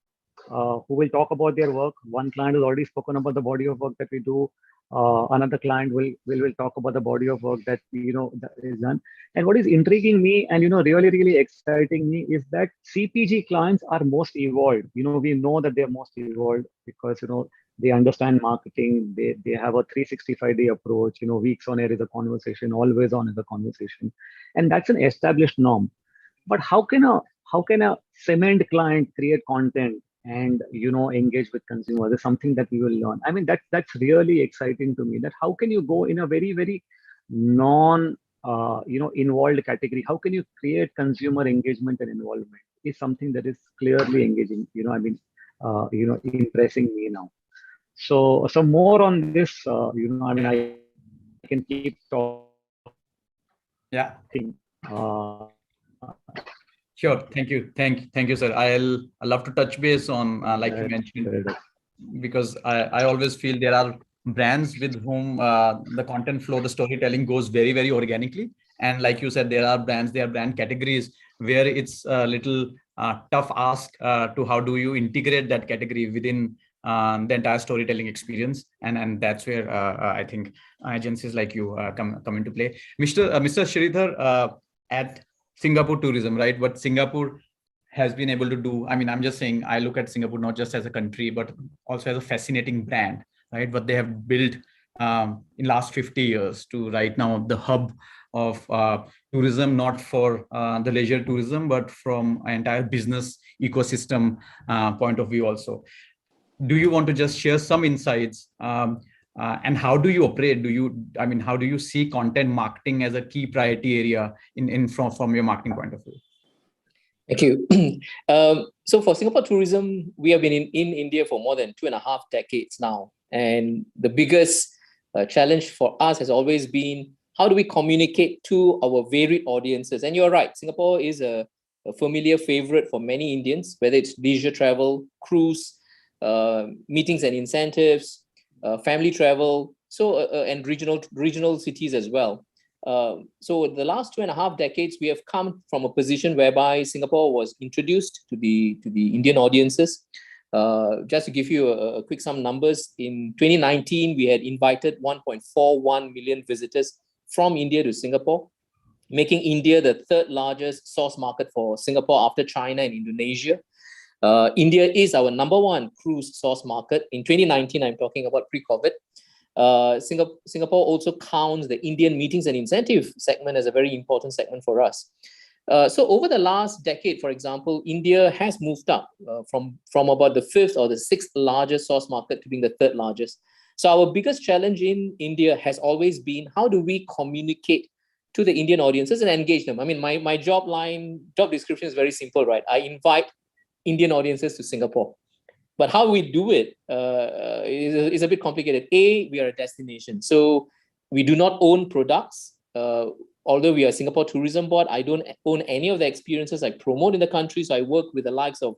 Speaker 17: who will talk about their work. One client has already spoken about the body of work that we do. Another client will talk about the body of work that that is done. And what is intriguing me and really, really exciting me is that CPG clients are most evolved. We know that they're most evolved because they understand marketing. They have a 365-day approach. Weeks on air is a conversation, always on is a conversation, and that's an established norm. But how can a cement client create content and engage with consumers? Is something that we will learn. I mean, that's really exciting to me. That how can you go in a very, very non involved category? How can you create consumer engagement and involvement? Is something that is clearly engaging. Impressing me now. So more on this. I can keep talking.
Speaker 14: Yeah. Sure. Thank you, sir. I'll love to touch base on, like you mentioned, because I always feel there are brands with whom the content flow, the storytelling goes very, very organically. And like you said, there are brand categories where it's a little tough ask to how do you integrate that category within the entire storytelling experience. And that's where I think agencies like you come into play. Mr. Sridhar, at Singapore tourism, right? What Singapore has been able to do. I mean, I'm just saying, I look at Singapore not just as a country, but also as a fascinating brand, right? What they have built in last 50 years to right now the hub of tourism, not for the leisure tourism, but from an entire business ecosystem point of view also. Do you want to just share some insights and how do you operate? How do you see content marketing as a key priority area from your marketing point of view?
Speaker 18: Thank you. So for Singapore tourism, we have been in India for more than 2.5 decades now. And the biggest challenge for us has always been, how do we communicate to our varied audiences? And you're right, Singapore is a familiar favorite for many Indians, whether it's leisure travel, cruise, meetings and incentives, family travel, and regional cities as well. So the last 2.5 decades, we have come from a position whereby Singapore was introduced to the Indian audiences. Just to give you a quick some numbers, in 2019, we had invited 1.41 million visitors from India to Singapore, making India the 3rd largest source market for Singapore after China and Indonesia. India is our #1 cruise source market. In 2019, I'm talking about pre-COVID. Singapore also counts the Indian meetings and incentive segment as a very important segment for us. So over the last decade, for example, India has moved up from about the 5th or the 6th largest source market to being the 3rd largest. So our biggest challenge in India has always been, how do we communicate to the Indian audiences and engage them? I mean, my job description is very simple, right? I invite Indian audiences to Singapore. But how we do it is a bit complicated. We are a destination. So we do not own products. Although we are Singapore Tourism Board, I don't own any of the experiences I promote in the country. So I work with the likes of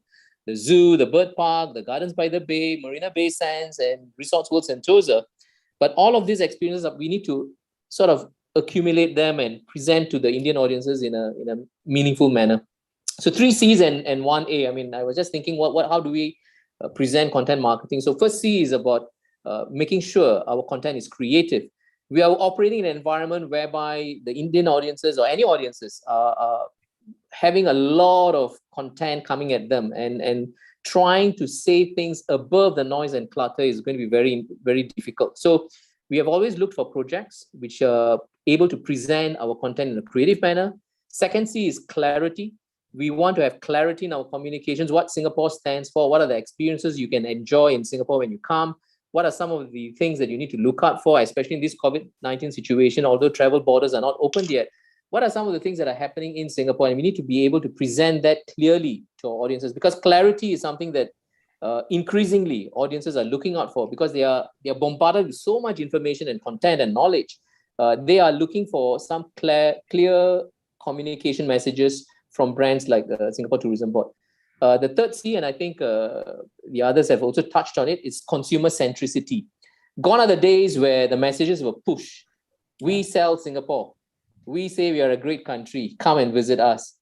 Speaker 18: the zoo, the bird park, the Gardens by the Bay, Marina Bay Sands, and Resorts World Sentosa. But all of these experiences, we need to sort of accumulate them and present to the Indian audiences in a meaningful manner. So 3 C's and 1 A. I mean, I was just thinking, how do we present content marketing? So first C is about making sure our content is creative. We are operating in an environment whereby the Indian audiences or any audiences are having a lot of content coming at them, and trying to say things above the noise and clutter is going to be very, very difficult. So we have always looked for projects which are able to present our content in a creative manner. Second C is clarity. We want to have clarity in our communications, what Singapore stands for, what are the experiences you can enjoy in Singapore when you come, what are some of the things that you need to look out for, especially in this COVID-19 situation, although travel borders are not opened yet. What are some of the things that are happening in Singapore? And we need to be able to present that clearly to our audiences, because clarity is something that increasingly audiences are looking out for, because they are bombarded with so much information and content and knowledge. They are looking for some clear communication messages from brands like the Singapore Tourism Board. The third C, and I think the others have also touched on it, is consumer centricity. Gone are the days where the messages were push. We sell Singapore. We say we are a great country. Come and visit us.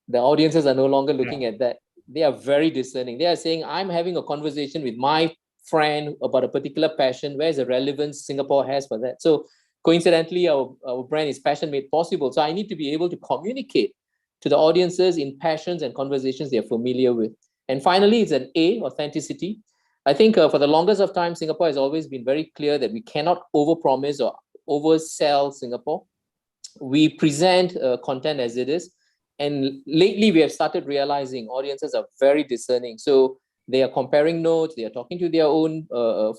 Speaker 18: The audiences are no longer looking at that. They are very discerning. They are saying, I'm having a conversation with my friend about a particular passion. Where's the relevance Singapore has for that? So coincidentally, our brand is Passion Made Possible. So I need to be able to communicate to the audiences in passions and conversations they're familiar with. And finally, it's an A, authenticity. I think for the longest of time, Singapore has always been very clear that we cannot overpromise or oversell Singapore. We present content as it is. And lately, we have started realizing audiences are very discerning. So they are comparing notes, they are talking to their own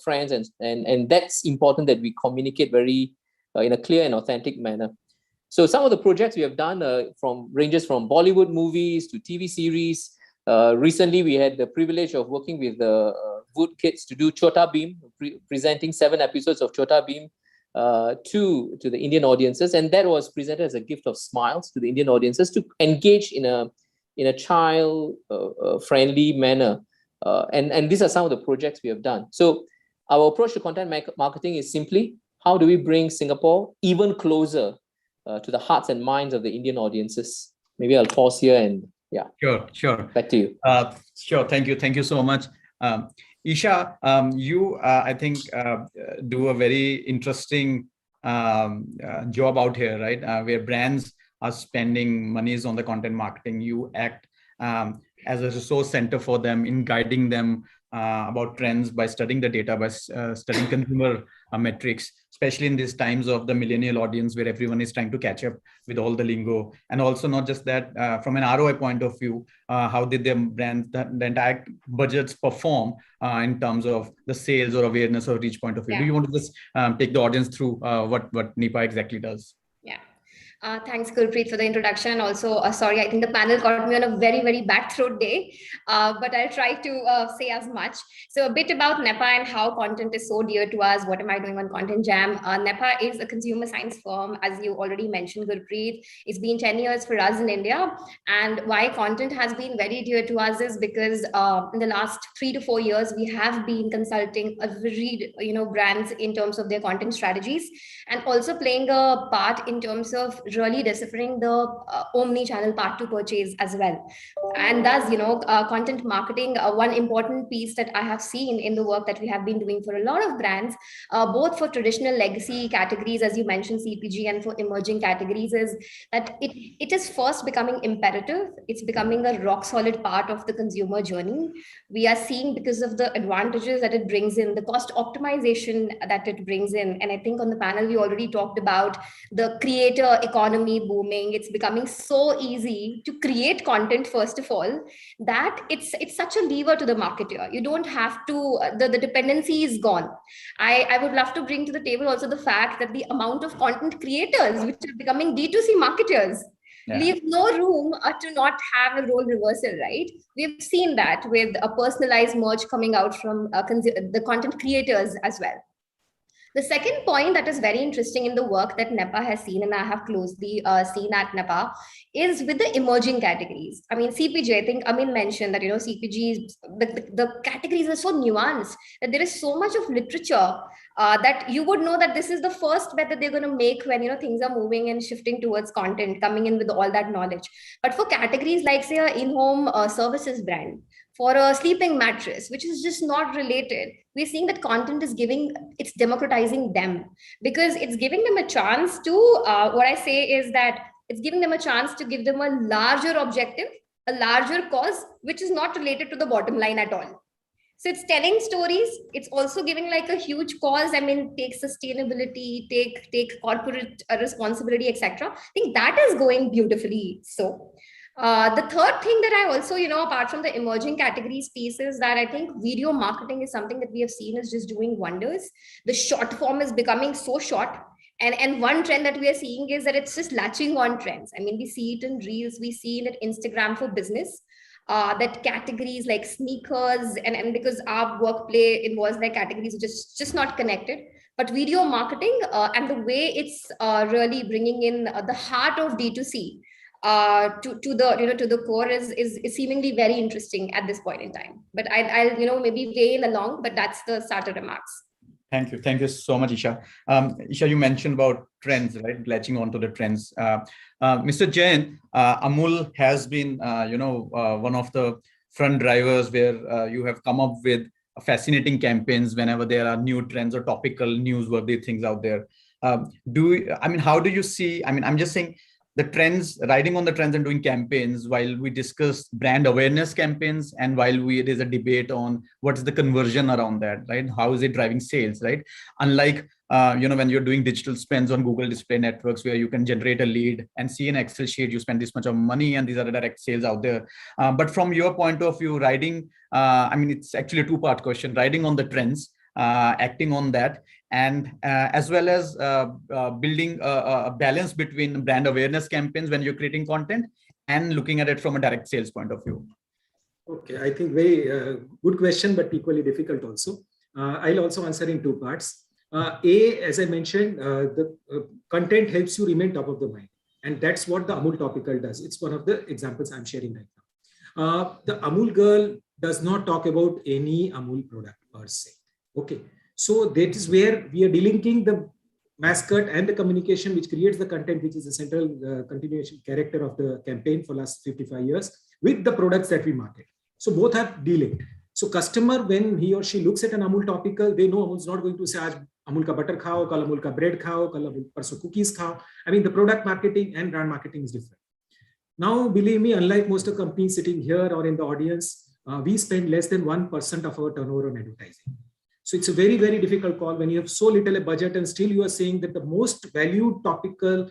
Speaker 18: friends, and that's important that we communicate very in a clear and authentic manner. So some of the projects we have done ranges from Bollywood movies to TV series. Recently, we had the privilege of working with the Wood Kids to do Chota Bheem, presenting 7 episodes of Chota Bheem to the Indian audiences, and that was presented as a gift of smiles to the Indian audiences to engage in a child friendly manner. And these are some of the projects we have done. So our approach to content marketing is simply, how do we bring Singapore even closer to the hearts and minds of the Indian audiences? Maybe I'll pause here and
Speaker 14: Sure.
Speaker 18: Back to you.
Speaker 14: Sure. Thank you so much. Isha, you, I think, do a very interesting job out here, right? Where brands are spending monies on the content marketing. You act as a resource center for them in guiding them about trends by studying the data, by studying consumer metrics, especially in these times of the millennial audience where everyone is trying to catch up with all the lingo. And also not just that, from an ROI point of view, how did their brands, the entire budgets perform in terms of the sales or awareness or reach point of view? Do you want to just take the audience through what NIPA exactly does?
Speaker 19: Thanks, Gurpreet, for the introduction. Also, sorry, I think the panel got me on a very, very bad throat day, but I'll try to say as much. So a bit about NEPA and how content is so dear to us. What am I doing on Content Jam? NEPA is a consumer science firm, as you already mentioned, Gurpreet. It's been 10 years for us in India. And why content has been very dear to us is because in the last 3 to 4 years, we have been consulting brands in terms of their content strategies, and also playing a part in terms of really deciphering the omni-channel path to purchase as well. And thus, content marketing, one important piece that I have seen in the work that we have been doing for a lot of brands, both for traditional legacy categories, as you mentioned, CPG, and for emerging categories, is that it is first becoming imperative. It's becoming a rock solid part of the consumer journey. We are seeing, because of the advantages that it brings in, the cost optimization that it brings in. And I think on the panel, we already talked about the creator economy booming. It's becoming so easy to create content, first of all, that it's such a lever to the marketer. You don't have to, the dependency is gone. I would love to bring to the table also the fact that the amount of content creators which are becoming D2C marketers, leave no room to not have a role reversal, right? We've seen that with a personalized merch coming out from the content creators as well. The second point that is very interesting in the work that NEPA has seen, and I have closely seen at NEPA, is with the emerging categories. I mean, CPG, I think Amin mentioned that, CPG, the categories are so nuanced that there is so much of literature that you would know that this is the first bet that they're going to make when, things are moving and shifting towards content, coming in with all that knowledge. But for categories like, say, an in-home services brand, for a sleeping mattress, which is just not related, we're seeing that content is it's democratizing them, because it's giving them a chance to, what I say is that it's giving them a chance to give them a larger objective, a larger cause, which is not related to the bottom line at all. So it's telling stories. It's also giving like a huge cause. I mean, take sustainability, take corporate responsibility, etc. I think that is going beautifully. So the third thing that I also, apart from the emerging categories piece, is that I think video marketing is something that we have seen is just doing wonders. The short form is becoming so short. And one trend that we are seeing is that it's just latching on trends. I mean, we see it in Reels, we see it in Instagram for business. That categories like sneakers, and because our workplay involves like categories which is just not connected, but video marketing and the way it's really bringing in the heart of D2C to the core is seemingly very interesting at this point in time. But I'll maybe veil along, but that's the starter remarks.
Speaker 14: Thank you so much, Isha. Isha, you mentioned about trends, right? Latching onto the trends. Mr. Jain, Amul has been, one of the front drivers where you have come up with fascinating campaigns whenever there are new trends or topical newsworthy things out there. How do you see? I mean, I'm just saying, the trends, riding on the trends and doing campaigns, while we discuss brand awareness campaigns, and while there's a debate on what's the conversion around that, right? How is it driving sales, right? Unlike, when you're doing digital spends on Google display networks, where you can generate a lead and see an Excel sheet, you spend this much of money and these are the direct sales out there. But from your point of view, it's actually a two-part question, riding on the trends, acting on that, and as well as building a balance between brand awareness campaigns when you're creating content and looking at it from a direct sales point of view.
Speaker 15: Okay, I think very good question, but equally difficult also. I'll also answer in two parts. As I mentioned, the content helps you remain top of the mind. And that's what the Amul Topical does. It's one of the examples I'm sharing right now. The Amul Girl does not talk about any Amul product per se. Okay, so that is where we are delinking the mascot and the communication which creates the content, which is the central continuation character of the campaign for last 55 years, with the products that we market. So both are delinked. So customer, when he or she looks at an Amul Topical, they know Amul is not going to say, "Aaj Amul ka butter khao, kal Amul ka bread khao, kal Amul parso cookies khao." I mean, the product marketing and brand marketing is different. Now, believe me, unlike most of companies sitting here or in the audience, we spend less than 1% of our turnover on advertising. So it's a very, very difficult call when you have so little a budget and still you are saying that the most valued topical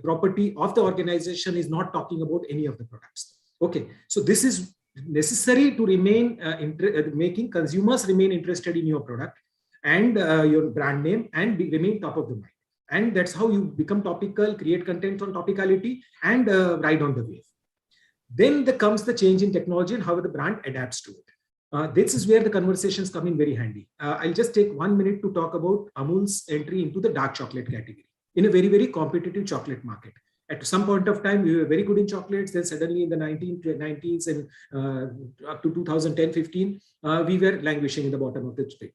Speaker 15: property of the organization is not talking about any of the products. Okay, so this is necessary to remain making consumers remain interested in your product and your brand name and remain top of the mind. And that's how you become topical, create content on topicality, and ride on the wave. Then comes the change in technology and how the brand adapts to it. This is where the conversations come in very handy. I'll just take 1 minute to talk about Amul's entry into the dark chocolate category in a very, very competitive chocolate market. At some point of time, we were very good in chocolates. Then suddenly in the 1990s and up to 2010-15, we were languishing in the bottom of the tree.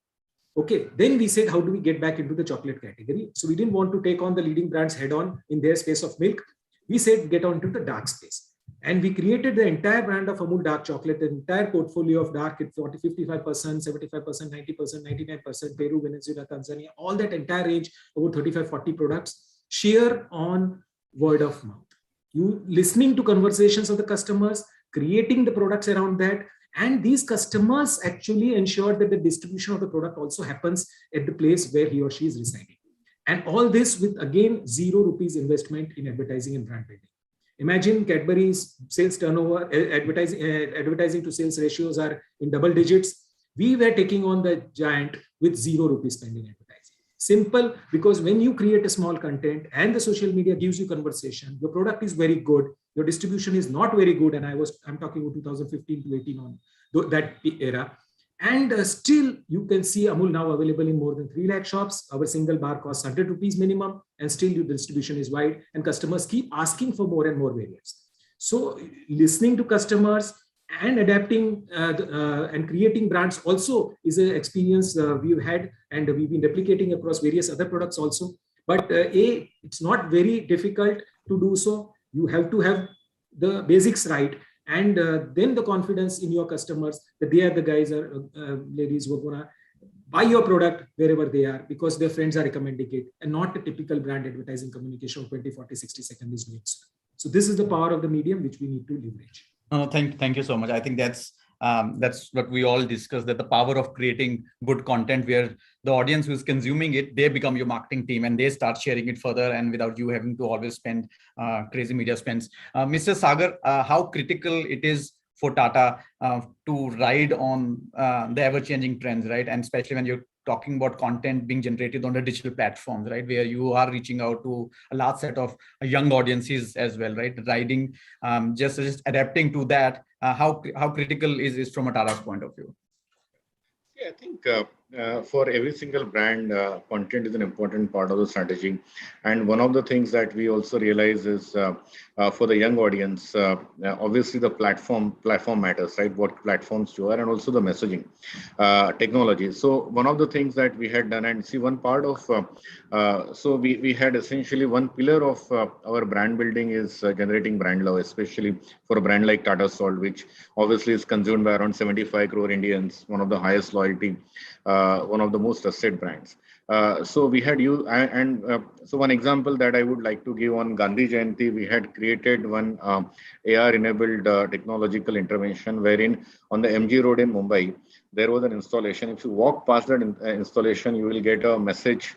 Speaker 15: Okay, then we said, how do we get back into the chocolate category? So we didn't want to take on the leading brands head on in their space of milk. We said, get on to the dark space. And we created the entire brand of Amul dark chocolate, the entire portfolio of dark at 40, 55%, 75%, 90%, 99%, Peru, Venezuela, Tanzania, all that entire range, over 35, 40 products, sheer on word of mouth. You listening to conversations of the customers, creating the products around that, and these customers actually ensure that the distribution of the product also happens at the place where he or she is residing. And all this with, again, 0 rupees investment in advertising and brand building. Imagine Cadbury's sales turnover, advertising to sales ratios are in double digits. We were taking on the giant with 0 rupees spending advertising. Simple, because when you create a small content and the social media gives you conversation, your product is very good, your distribution is not very good, and I'm talking about 2015 to 18 on that era. And still, you can see Amul now available in more than 3 lakh shops. Our single bar costs 100 rupees minimum, and still the distribution is wide, and customers keep asking for more and more variants. So listening to customers and adapting and creating brands also is an experience we've had, and we've been replicating across various other products also. But it's not very difficult to do so. You have to have the basics right, and then the confidence in your customers that they are the guys or ladies who are gonna buy your product wherever they are because their friends are recommending it, and not the typical brand advertising communication of 20, 40, 60 seconds is made. So this is the power of the medium which we need to leverage.
Speaker 14: Thank you so much. I think that's what we all discussed, that the power of creating good content where the audience who is consuming it, they become your marketing team and they start sharing it further, and without you having to always spend crazy media spends. Mr. Sagar, how critical it is for Tata to ride on the ever-changing trends, right? And especially when you're talking about content being generated on the digital platforms, right, where you are reaching out to a large set of young audiences as well, right? Riding, just adapting to that, how critical is from a Tata's point of view?
Speaker 16: Yeah, I think for every single brand, content is an important part of the strategy. And one of the things that we also realize is for the young audience, obviously the platform matters, right? What platforms you are, and also the messaging technology. So one of the things that we had done, and see one part of, so we had essentially one pillar of our brand building is generating brand love, especially for a brand like Tata Salt, which obviously is consumed by around 75 crore Indians, one of the highest loyalty, one of the most trusted brands. So we had you, so one example that I would like to give on Gandhi Jayanti, we had created one AR-enabled technological intervention wherein on the MG Road in Mumbai, there was an installation. If you walk past that installation, you will get a message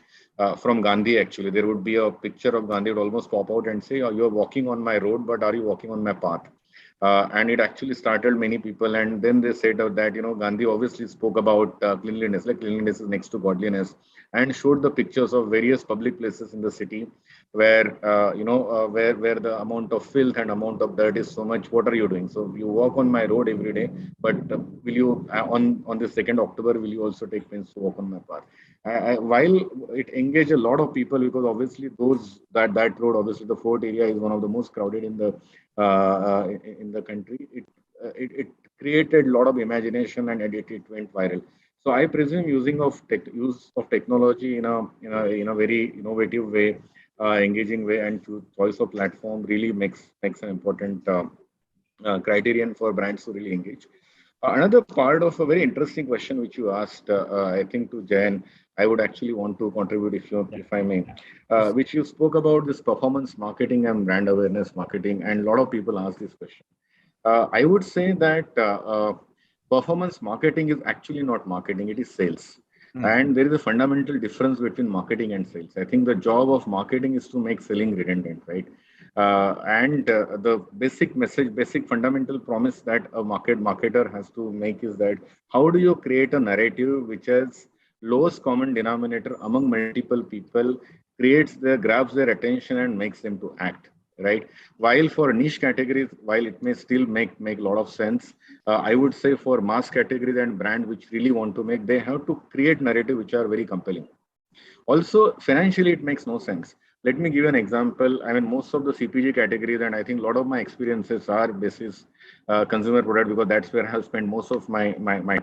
Speaker 16: from Gandhi. Actually, there would be a picture of Gandhi, would almost pop out and say, oh, you're walking on my road, but are you walking on my path? And it actually startled many people. And then they said that, Gandhi obviously spoke about cleanliness, like cleanliness is next to godliness, and showed the pictures of various public places in the city where, where the amount of filth and amount of dirt is so much. What are you doing? So you walk on my road every day, but will you, on the 2nd October, will you also take pains to walk on my path? While it engaged a lot of people, because obviously that road, obviously the fort area is one of the most crowded in the country. It created a lot of imagination, and it went viral. So I presume use of technology in a very innovative way, engaging way, and choice of platform really makes an important criterion for brands to really engage. Another part of a very interesting question which you asked, I think to Jayan, I would actually want to contribute if I may, which you spoke about this performance marketing and brand awareness marketing, and a lot of people ask this question. I would say that performance marketing is actually not marketing, it is sales. And there is a fundamental difference between marketing and sales. I think the job of marketing is to make selling redundant, right? The basic fundamental promise that a marketer has to make is that how do you create a narrative which has lowest common denominator among multiple people, grabs their attention and makes them to act, right? While for niche categories, while it may still make a lot of sense, I would say for mass categories and brands which really want to make, they have to create narrative which are very compelling. Also, financially, it makes no sense. Let me give you an example. I mean, most of the CPG categories, and I think a lot of my experiences are basis consumer product, because that's where I have spent most of my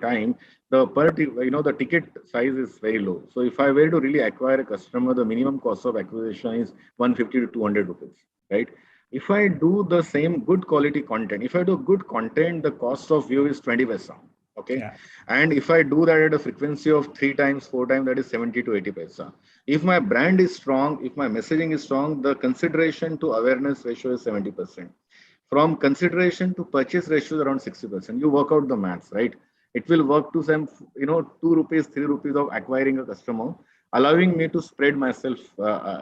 Speaker 16: time. The ticket size is very low. So if I were to really acquire a customer, the minimum cost of acquisition is 150 to 200 rupees, right? If I do the same good quality content, if I do good content, the cost of view is 20 paisa. Okay. Yeah. And if I do that at a frequency of 3 times, 4 times, that is 70 to 80 paisa. If my brand is strong, if my messaging is strong, the consideration to awareness ratio is 70%. From consideration to purchase ratio is around 60%. You work out the maths, right? It will work to some, 2 rupees, 3 rupees of acquiring a customer, allowing me to spread myself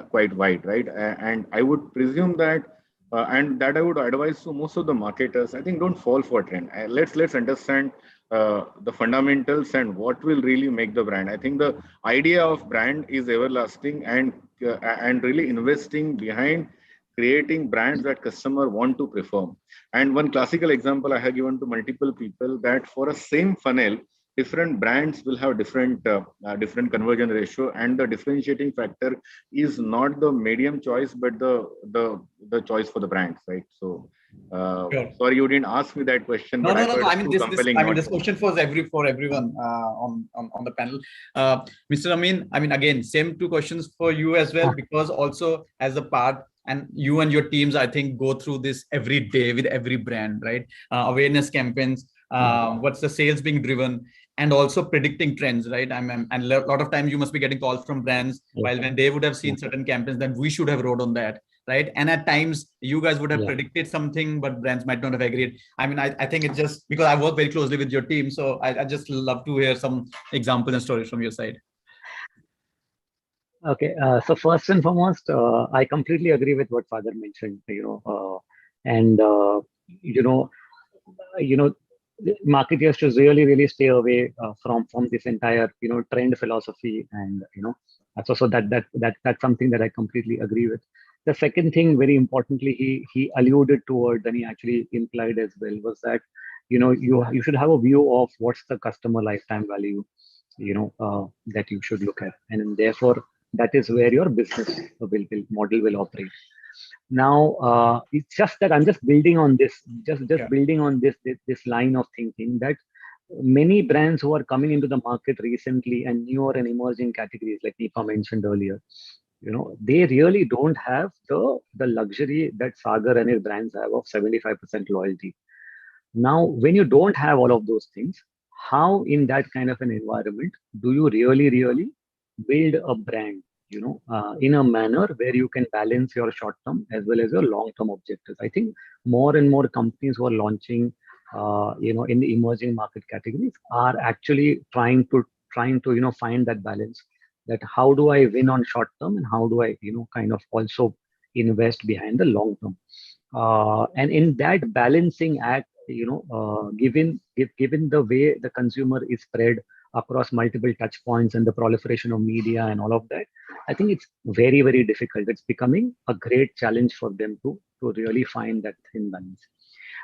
Speaker 16: quite wide, right? And I would presume that and that I would advise to most of the marketers. I think don't fall for trend. Let's understand the fundamentals and what will really make the brand. I think the idea of brand is everlasting, and really investing behind creating brands that customer want to prefer. And one classical example I have given to multiple people, that for a same funnel, different brands will have different conversion ratio, and the differentiating factor is not the medium choice, but the choice for the brands, right? So
Speaker 14: Sure.
Speaker 16: sorry you didn't ask me that question,
Speaker 14: No,
Speaker 16: but
Speaker 14: no,
Speaker 16: I
Speaker 14: no,
Speaker 16: thought
Speaker 14: no. I
Speaker 16: it's
Speaker 14: mean,
Speaker 16: too compelling.
Speaker 14: this question for everyone on the panel. Mr. Amin, I mean, again, same two questions for you as well, because also as a part, and you and your teams, I think, go through this every day with every brand, right? Awareness campaigns, what's the sales being driven, and also predicting trends, right? And a lot of times you must be getting calls from brands, while when they would have seen certain campaigns, then we should have wrote on that, right? And at times you guys would have predicted something, but brands might not have agreed. I mean, I think it's just because I work very closely with your team, so I just love to hear some examples and stories from your side.
Speaker 17: Okay, so first and foremost, I completely agree with what Father mentioned. And you know, you know, marketers should really stay away from this entire trend philosophy, and so that's something that I completely agree with. The second thing, very importantly, he alluded towards, and he actually implied as well, was that you should have a view of what's the customer lifetime value that you should look at, and therefore that is where your business model will operate. Now, it's just that I'm just building on this, building on this line of thinking, that many brands who are coming into the market recently and newer and emerging categories, like Nipa mentioned earlier, they really don't have the luxury that Sagar and his brands have of 75% loyalty. Now, when you don't have all of those things, how in that kind of an environment do you really build a brand, in a manner where you can balance your short-term as well as your long-term objectives? I think more and more companies who are launching, in the emerging market categories are actually trying to find that balance. That how do I win on short-term, and how do I, kind of also invest behind the long-term? And in that balancing act, given the way the consumer is spread across multiple touch points and the proliferation of media and all of that, I think it's very difficult. It's becoming a great challenge for them to really find that thin balance.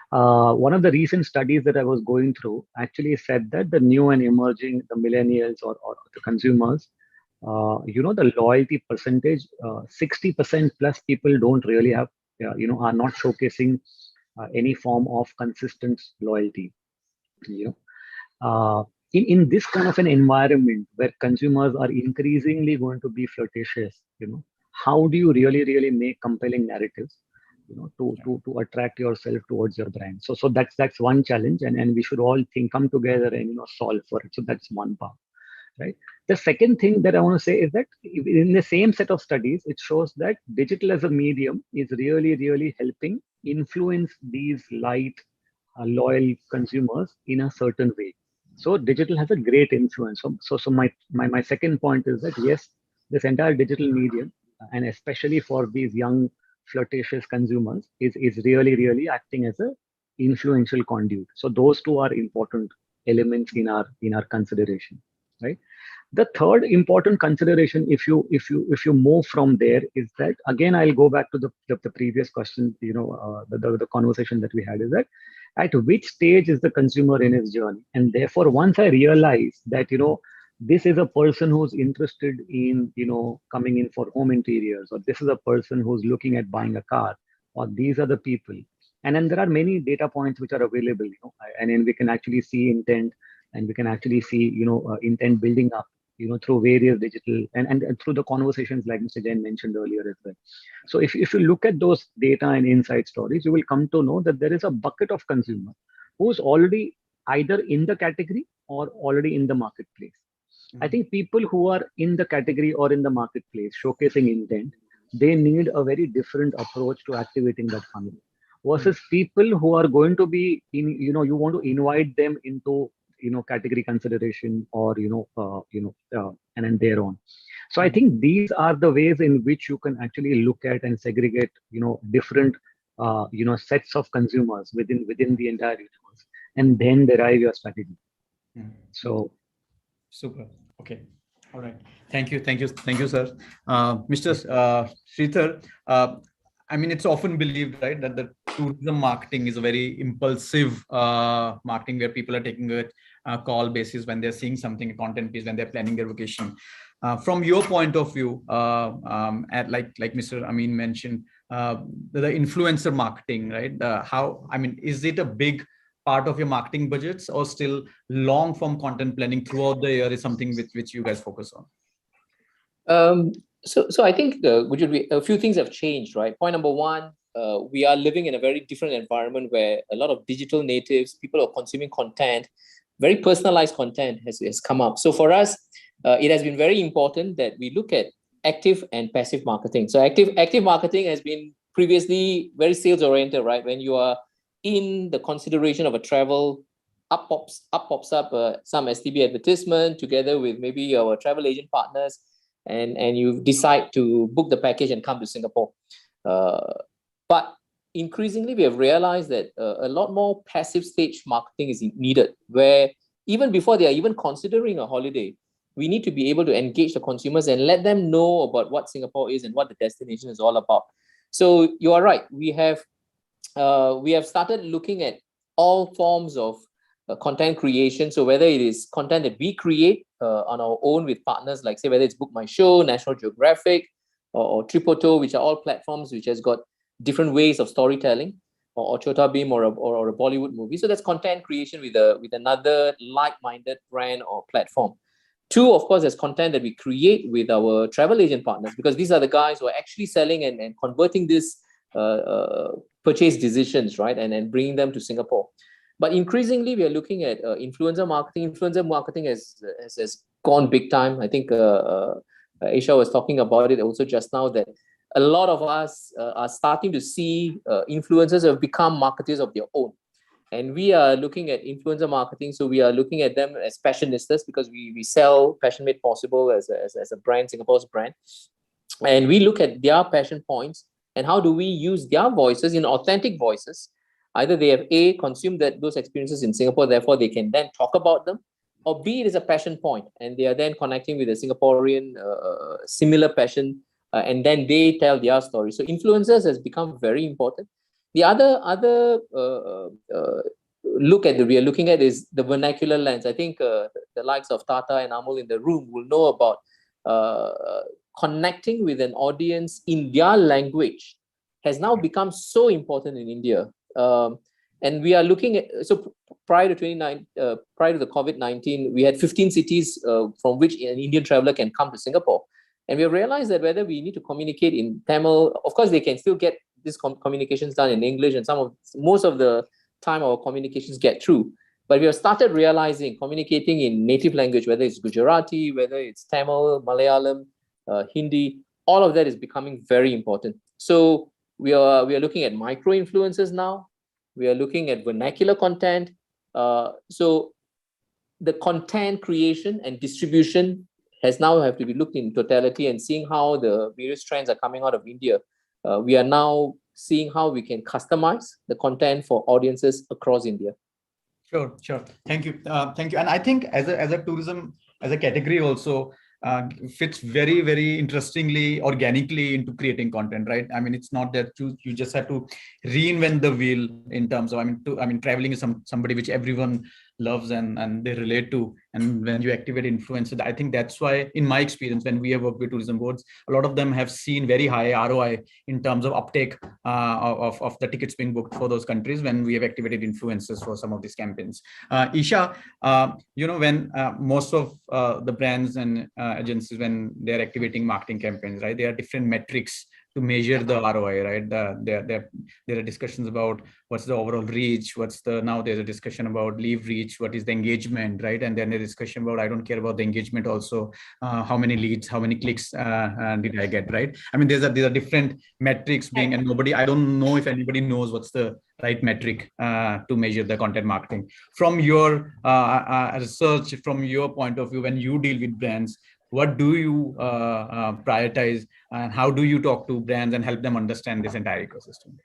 Speaker 17: One of the recent studies that I was going through actually said that the new and emerging, the millennials or the consumers, the loyalty percentage, 60% plus people don't really have, are not showcasing any form of consistent loyalty. In this kind of an environment where consumers are increasingly going to be flirtatious, how do you really make compelling narratives, to attract yourself towards your brand? So that's one challenge, and we should all come together and solve for it. So that's one part. Right. The second thing that I want to say is that in the same set of studies, it shows that digital as a medium is really helping influence these light, loyal consumers in a certain way. So digital has a great influence. So my second point is that yes, this entire digital medium, and especially for these young flirtatious consumers, is really acting as a influential conduit. So those two are important elements in our consideration. Right. The third important consideration, if you move from there, is that, again, I'll go back to the previous question. The conversation that we had is that at which stage is the consumer in his journey, and therefore once I realize that this is a person who's interested in coming in for home interiors, or this is a person who's looking at buying a car, or these are the people, and then there are many data points which are available, and then we can actually see intent. And we can actually see, intent building up, through various digital and through the conversations like Mr. Jain mentioned earlier as well. So if you look at those data and insight stories, you will come to know that there is a bucket of consumer who's already either in the category or already in the marketplace. I think people who are in the category or in the marketplace showcasing intent, they need a very different approach to activating that funnel versus people who are going to be in, you want to invite them into category consideration or and then their own. So I think these are the ways in which you can actually look at and segregate different sets of consumers within the entire universe, and then derive your strategy. So,
Speaker 14: super. Okay. All right. Thank you, sir. Mr. Sridhar, I mean, it's often believed, right, that the tourism marketing is a very impulsive marketing where people are taking a call basis when they're seeing something, a content piece, when they're planning their vacation. From your point of view, like Mr. Amin mentioned, the influencer marketing, right? Is it a big part of your marketing budgets, or still long form content planning throughout the year is something which you guys focus on?
Speaker 18: So I think a few things have changed, right? Point number one, we are living in a very different environment where a lot of digital natives, people are consuming content, very personalized content has come up. So for us, it has been very important that we look at active and passive marketing. So active marketing has been previously very sales oriented, right? When you are in the consideration of a travel, up pops up some STB advertisement together with maybe our travel agent partners, and you decide to book the package and come to Singapore. But increasingly, we have realized that a lot more passive stage marketing is needed, where even before they are even considering a holiday, we need to be able to engage the consumers and let them know about what Singapore is and what the destination is all about. So you are right. We have started looking at all forms of content creation. So whether it is content that we create on our own with partners, like say whether it's Book My Show, National Geographic, or Tripoto, which are all platforms which has got different ways of storytelling, or Chota Bheem or a Bollywood movie. So that's content creation with another like-minded brand or platform. Two, of course, there's content that we create with our travel agent partners, because these are the guys who are actually selling and converting this purchase decisions, right, and bringing them to Singapore. But increasingly, we are looking at influencer marketing. Influencer marketing has gone big time. I think Aisha was talking about it also just now, that a lot of us are starting to see influencers have become marketers of their own. And we are looking at influencer marketing. So we are looking at them as passionistas, because we sell Passion Made Possible as a brand, Singapore's brand. And we look at their passion points and how do we use their voices in authentic voices. Either they have consumed those experiences in Singapore, therefore they can then talk about them, or B, it is a passion point and they are then connecting with a Singaporean similar passion, and then they tell their story. So influencers has become very important. The other look at we are looking at is the vernacular lens. I think the likes of Tata and Amul in the room will know about connecting with an audience in their language has now become so important in India. And we are looking at, so prior to the COVID-19, we had 15 cities from which an Indian traveler can come to Singapore. And we have realized that whether we need to communicate in Tamil, of course, they can still get these communications done in English, and most of the time our communications get through. But we have started realizing communicating in native language, whether it's Gujarati, whether it's Tamil, Malayalam, Hindi, all of that is becoming very important. So we are looking at micro influencers now. We are looking at vernacular content. So the content creation and distribution has now have to be looked in totality, and seeing how the various trends are coming out of India. We are now seeing how we can customize the content for audiences across India.
Speaker 14: Sure. Thank you. And I think as a tourism, as a category also, fits very, very interestingly, organically into creating content, right? I mean, it's not that you just have to reinvent the wheel in terms of, traveling is somebody which everyone loves and they relate to. And when you activate influencers, I think that's why, in my experience, when we have worked with tourism boards, a lot of them have seen very high ROI in terms of uptake of the tickets being booked for those countries when we have activated influencers for some of these campaigns. Isha, when most of the brands and agencies, when they're activating marketing campaigns, right, there are different metrics to measure the ROI, right? There are discussions about what's the overall reach, now there's a discussion about leave reach, what is the engagement, right? And then a discussion about, I don't care about the engagement also, how many leads, how many clicks did I get, right? I mean, these are different metrics being, and I don't know if anybody knows what's the right metric to measure the content marketing. From your research, from your point of view, when you deal with brands, what do you prioritize, and how do you talk to brands and help them understand this entire ecosystem?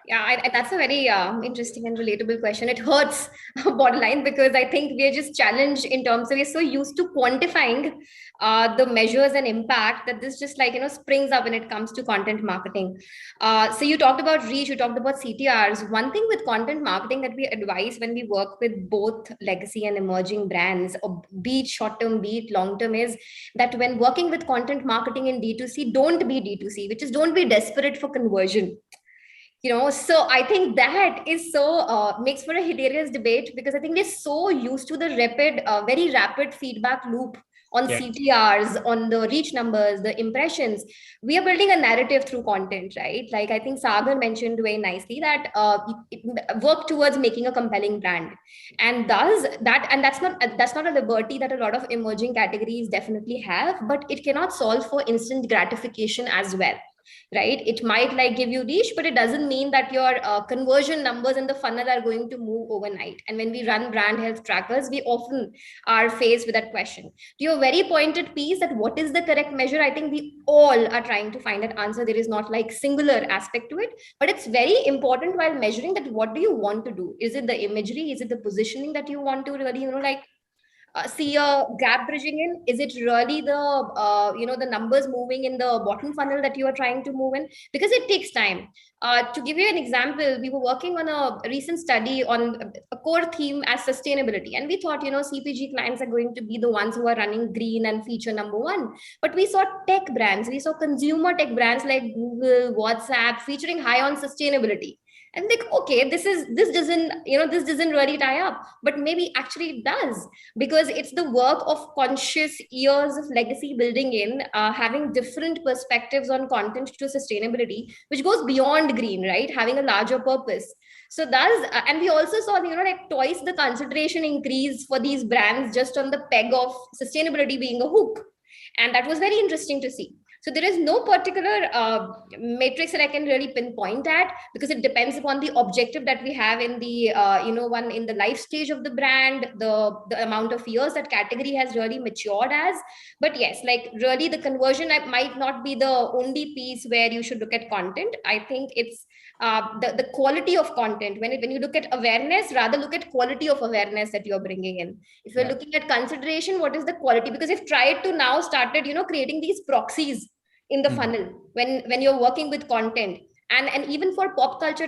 Speaker 19: Yeah, that's a very interesting and relatable question. It hurts borderline because I think we are just challenged in terms of we're so used to quantifying the measures and impact that this just like, springs up when it comes to content marketing. So you talked about reach, you talked about CTRs. One thing with content marketing that we advise when we work with both legacy and emerging brands, or be it short-term, be it long-term, is that when working with content marketing in D2C, don't be D2C, which is don't be desperate for conversion. So I think that is so makes for a hilarious debate, because I think we're so used to the very rapid feedback loop on
Speaker 14: Yeah.
Speaker 19: CTRs, on the reach numbers, the impressions. We are building a narrative through content, right? Like I think Sagar mentioned very nicely that work towards making a compelling brand, and that's not a liberty that a lot of emerging categories definitely have, but it cannot solve for instant gratification as well. Right, it might like give you reach, but it doesn't mean that your conversion numbers in the funnel are going to move overnight. And when we run brand health trackers, we often are faced with that question. To your very pointed piece, that what is the correct measure, I think we all are trying to find that answer. There is not like singular aspect to it, but it's very important while measuring that what do you want to do. Is it the imagery, is it the positioning that you want to really see a gap bridging in? Is it really the numbers moving in the bottom funnel that you are trying to move in? Because it takes time. To give you an example, we were working on a recent study on a core theme as sustainability, and we thought CPG clients are going to be the ones who are running green and feature number one. But we saw tech brands, we saw consumer tech brands like Google, WhatsApp featuring high on sustainability. And like, okay, this doesn't really tie up, but maybe actually it does, because it's the work of conscious years of legacy building in, having different perspectives on content to sustainability, which goes beyond green, right? Having a larger purpose. So and we also saw, like twice the consideration increase for these brands just on the peg of sustainability being a hook. And that was very interesting to see. So there is no particular matrix that I can really pinpoint at, because it depends upon the objective that we have in the, one in the life stage of the brand, the amount of years that category has really matured as. But yes, like really the conversion might not be the only piece where you should look at content. I think it's the quality of content. When you look at awareness, rather look at quality of awareness that you're bringing in. If you're looking at consideration, what is the quality? Because if tried to now started, creating these proxies in the funnel when you're working with content, and even for pop culture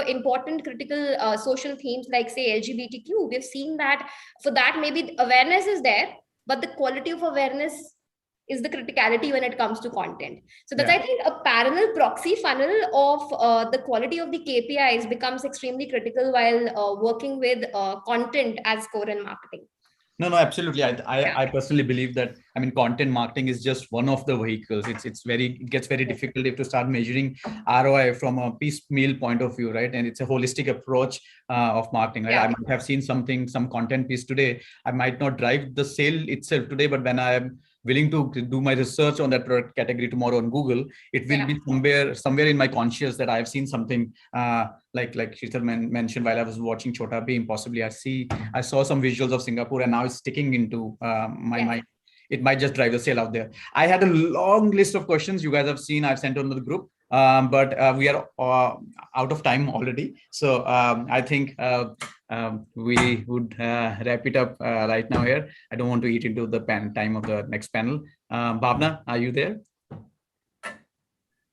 Speaker 19: important critical social themes like say LGBTQ, we've seen that for that maybe awareness is there, but the quality of awareness is the criticality when it comes to content. So that's, I think, a parallel proxy funnel of the quality of the KPIs becomes extremely critical while working with content as core in marketing.
Speaker 14: No, absolutely. I personally believe that, I mean, content marketing is just one of the vehicles. It gets very difficult if to start measuring ROI from a piecemeal point of view, right? And it's a holistic approach of marketing, right? I might have seen some content piece today. I might not drive the sale itself today, but when I am willing to do my research on that product category tomorrow on Google, it will be somewhere in my conscious that I have seen something like Sheetal mentioned while I was watching Chota Bheem. Possibly I saw some visuals of Singapore, and now it's sticking into my mind. It might just drive the sale out there. I had a long list of questions you guys have seen. I've sent on the group, but we are out of time already. So I think we would wrap it up right now here. I don't want to eat into the time of the next panel. Bhavna, are you there?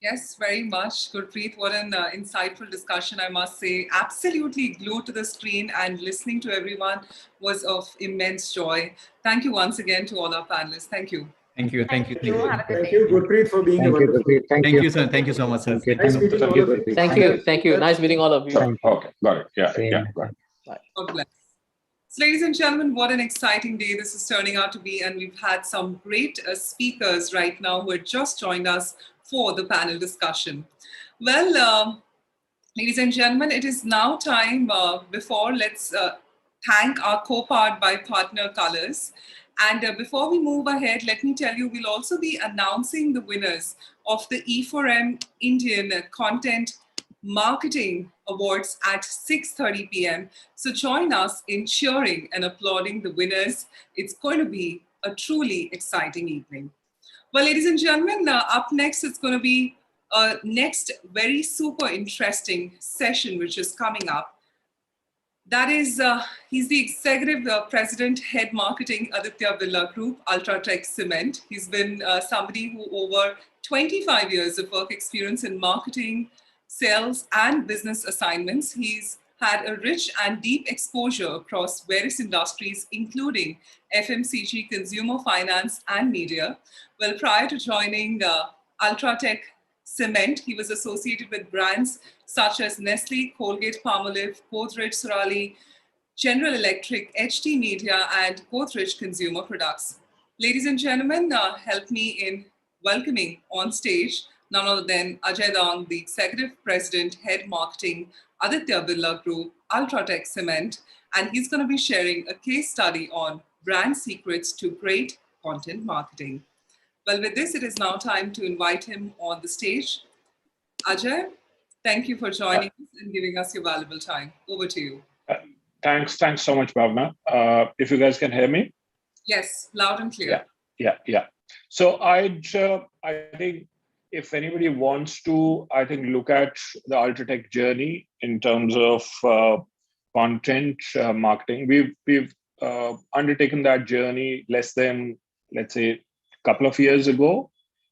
Speaker 1: Yes, very much. Gurpreet, what an insightful discussion, I must say. Absolutely glued to the screen, and listening to everyone was of immense joy. Thank you once again to all our panelists. Thank you.
Speaker 14: Thank you.
Speaker 15: Thank you, Gurpreet, for being a wonderful.
Speaker 14: Thank you, sir. Thank you so much, sir.
Speaker 15: Nice meeting all of you.
Speaker 18: Thank you. Nice meeting all of you.
Speaker 20: Okay, got it. Yeah, got it.
Speaker 1: God bless. So, ladies and gentlemen, what an exciting day this is turning out to be. And we've had some great speakers right now who had just joined us for the panel discussion. Well, ladies and gentlemen, it is now time let's thank our co-powered by partner colors. And before we move ahead, let me tell you, we'll also be announcing the winners of the e4m Indian Content Marketing Awards at 6:30 p.m. So join us in cheering and applauding the winners. It's going to be a truly exciting evening. Well, ladies and gentlemen, up next, it's going to be next very super interesting session which is coming up. That is, he's the Executive President, Head Marketing, Aditya Birla Group, Ultratech Cement. He's been somebody who over 25 years of work experience in marketing, sales, and business assignments. He's had a rich and deep exposure across various industries, including FMCG, consumer finance, and media. Well, prior to joining Ultratech Cement, he was associated with brands such as Nestle, Colgate-Palmolive, Godrej Surali, General Electric, HT Media, and Godrej Consumer Products. Ladies and gentlemen, help me in welcoming on stage none other than Ajay Dang, the Executive President, Head Marketing, Aditya Birla Group, Ultratech Cement, and he's going to be sharing a case study on brand secrets to great content marketing. Well, with this, it is now time to invite him on the stage. Ajay, thank you for joining us and giving us your valuable time. Over to you.
Speaker 20: Thanks so much, Bhavna. If you guys can hear me.
Speaker 1: Yes, loud and clear.
Speaker 20: Yeah. So I think if anybody wants to, I think look at the Ultratech journey in terms of content marketing. We've undertaken that journey less than, let's say, a couple of years ago.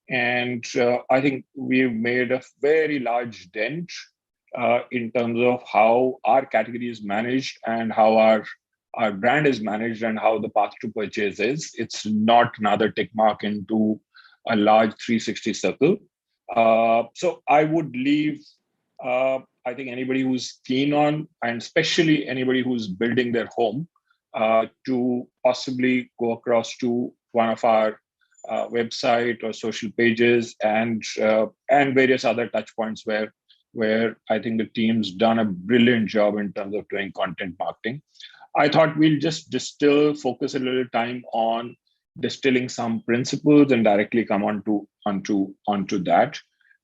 Speaker 20: And I think we've made a very large dent in terms of how our category is managed and how our brand is managed and how the path to purchase is. It's not another tick mark into a large 360 circle. So I would leave, I think anybody who's keen on, and especially anybody who's building their home, to possibly go across to one of our website or social pages and various other touch points where I think the team's done a brilliant job in terms of doing content marketing. I thought we'll just focus a little time on distilling some principles and directly come onto that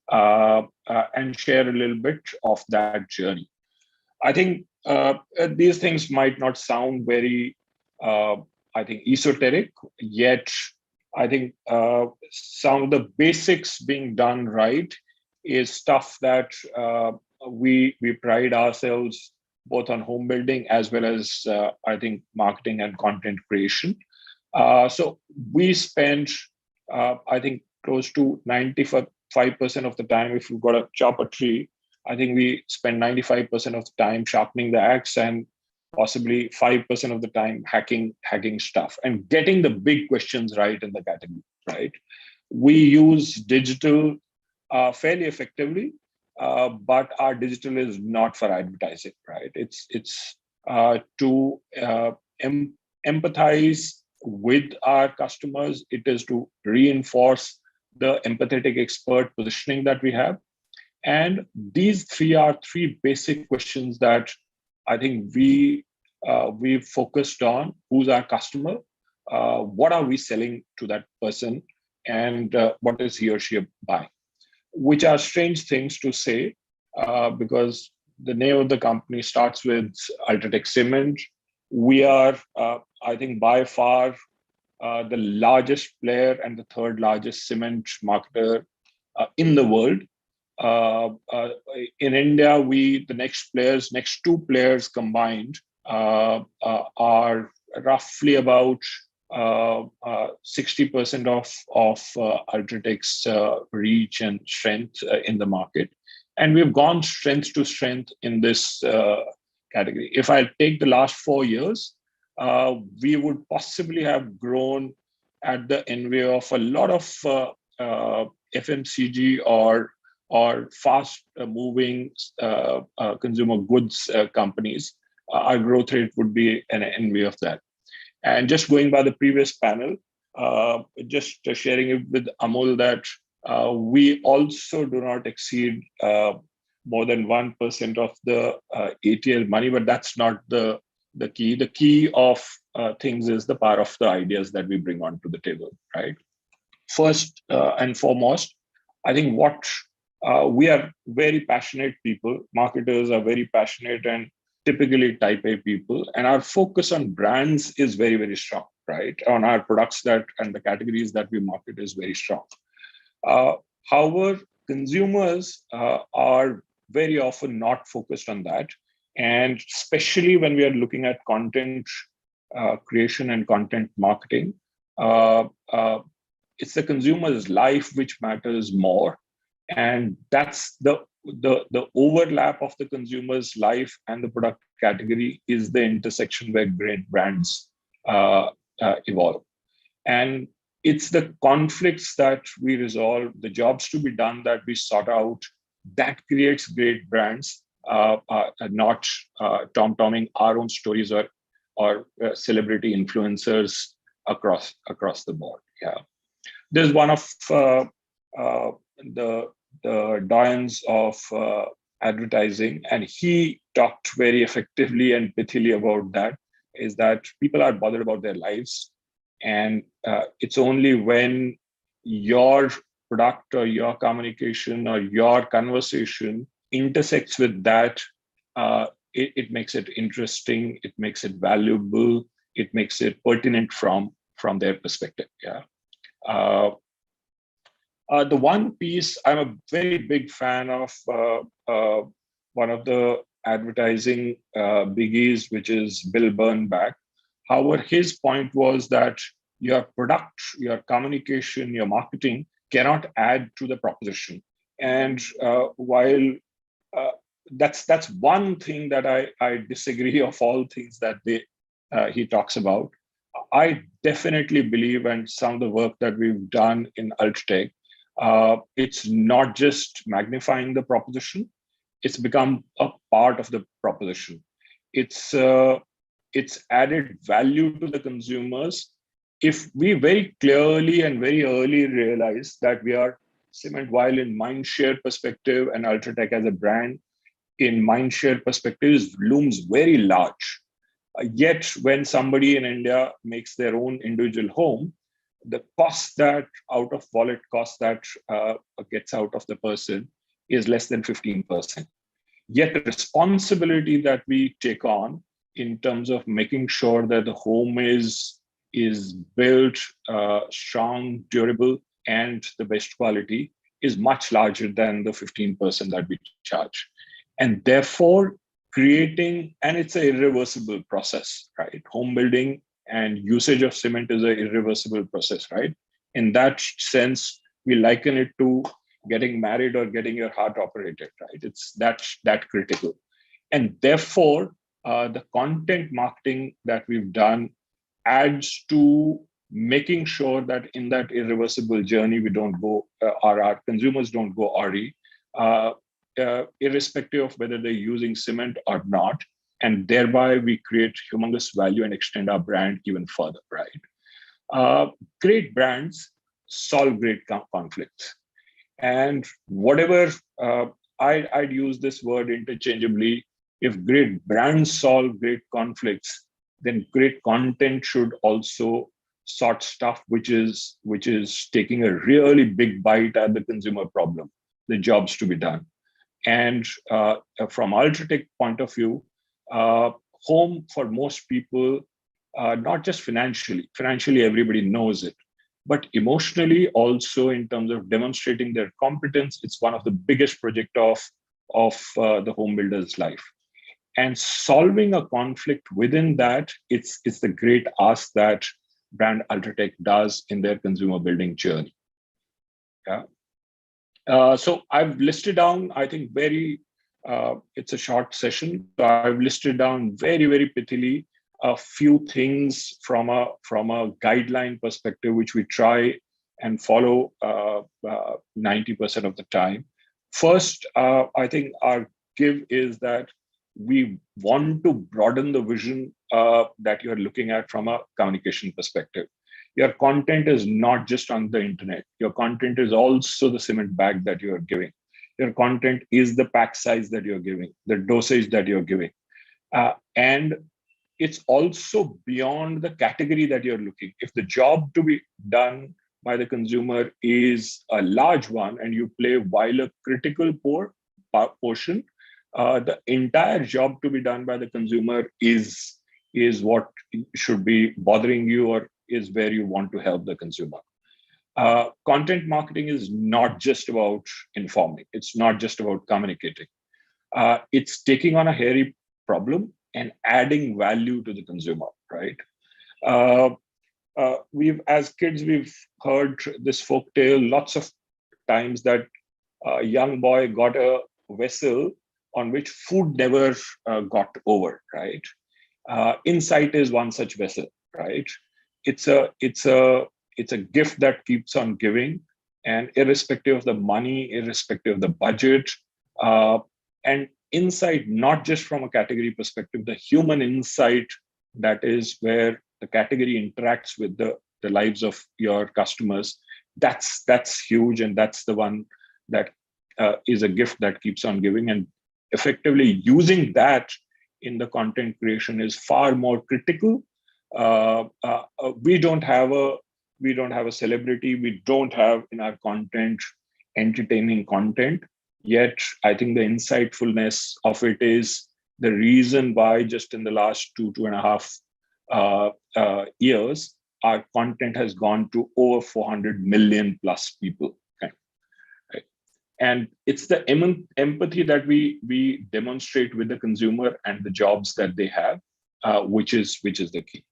Speaker 20: and share a little bit of that journey. I think these things might not sound very, I think, esoteric, yet I think some of the basics being done right is stuff that we pride ourselves both on home building as well as, I think, marketing and content creation. So we spend, I think, close to 95% of the time, if you've got to chop a tree, I think we spend 95% of the time sharpening the axe and possibly 5% of the time hacking stuff and getting the big questions right in the category, right? We use digital fairly effectively, but our digital is not for advertising, right? It's to empathize with our customers. It is to reinforce the empathetic expert positioning that we have. And these are three basic questions that I think we've focused on. Who's our customer? What are we selling to that person? And what is he or she buying? Which are strange things to say because the name of the company starts with Ultratech Cement. We are, I think, by far the largest player and the third largest cement marketer in the world. In India, the next two players combined are roughly about 60% of Ultratech's reach and strength in the market. And we've gone strength to strength in this category. If I take the last 4 years, we would possibly have grown at the envy of a lot of FMCG or fast moving consumer goods companies. Our growth rate would be an envy of that. And just going by the previous panel, just sharing it with Amol that we also do not exceed more than 1% of the ATL money, but that's not the key. The key of things is the power of the ideas that we bring onto the table, right? First and foremost, I think we are very passionate people. Marketers are very passionate and typically type A people. And our focus on brands is very, very strong, right? On our products and the categories that we market is very strong. However, consumers are very often not focused on that. And especially when we are looking at content creation and content marketing, it's the consumer's life which matters more. And that's the overlap of the consumer's life and the product category is the intersection where great brands evolve. And it's the conflicts that we resolve, the jobs to be done that we sort out, that creates great brands, not tom-tomming our own stories or celebrity influencers across the board. Yeah, there's one of the doyens of advertising, and he talked very effectively and pithily about that, is that people are bothered about their lives. And it's only when your product or your communication or your conversation intersects with that, it makes it interesting, it makes it valuable, it makes it pertinent from their perspective. Yeah. The one piece, I'm a very big fan of one of the advertising biggies, which is Bill Bernbach. However, his point was that your product, your communication, your marketing cannot add to the proposition. And while that's one thing that I disagree of all things that he talks about, I definitely believe, and some of the work that we've done in Ultratech, it's not just magnifying the proposition, it's become a part of the proposition. It's added value to the consumers. If we very clearly and very early realize that we are cement, while in mindshare perspective and Ultratech as a brand, in mindshare perspective looms very large. Yet when somebody in India makes their own individual home, the cost that out of wallet cost that gets out of the person is less than 15%. Yet the responsibility that we take on in terms of making sure that the home is built strong, durable, and the best quality is much larger than the 15% that we charge. And therefore, creating, and it's an irreversible process, right? Home building and usage of cement is an irreversible process, right? In that sense, we liken it to getting married or getting your heart operated, right? It's that critical. And therefore, the content marketing that we've done adds to making sure that in that irreversible journey, we don't go, our consumers don't go RE, irrespective of whether they're using cement or not. And thereby we create humongous value and extend our brand even further, right? Great brands solve great conflicts. And whatever, I'd use this word interchangeably, if great brands solve great conflicts, then great content should also sort stuff which is taking a really big bite at the consumer problem, the jobs to be done. And from Ultratech point of view, home for most people, not just financially everybody knows it, but emotionally also in terms of demonstrating their competence, it's one of the biggest project of the home builder's life. And solving a conflict within that, it's the great ask that brand Ultratech does in their consumer building journey. Yeah. So I've listed down, I think it's a short session, so I've listed down very, very pithily a few things from a guideline perspective, which we try and follow 90% of the time. First, I think our give is that we want to broaden the vision that you're looking at from a communication perspective. Your content is not just on the internet. Your content is also the cement bag that you're giving. Your content is the pack size that you're giving, the dosage that you're giving. And it's also beyond the category that you're looking. If the job to be done by the consumer is a large one and you play while a critical portion, the entire job to be done by the consumer is what should be bothering you or is where you want to help the consumer. Content marketing is not just about informing. It's not just about communicating. It's taking on a hairy problem and adding value to the consumer, right? As kids, we've heard this folk tale lots of times that a young boy got a vessel on which food never got over, right? Insight is one such vessel, right? It's a gift that keeps on giving, and irrespective of the money, irrespective of the budget, and insight, not just from a category perspective, the human insight, that is where the category interacts with the lives of your customers. That's huge, and that's the one that is a gift that keeps on giving. And effectively using that in the content creation is far more critical. We don't have a celebrity. We don't have in our content entertaining content. Yet, I think the insightfulness of it is the reason why just in the last 2.5 years, our content has gone to over 400 million plus people. Okay. Right. And it's the empathy that we demonstrate with the consumer and the jobs that they have, which is the key.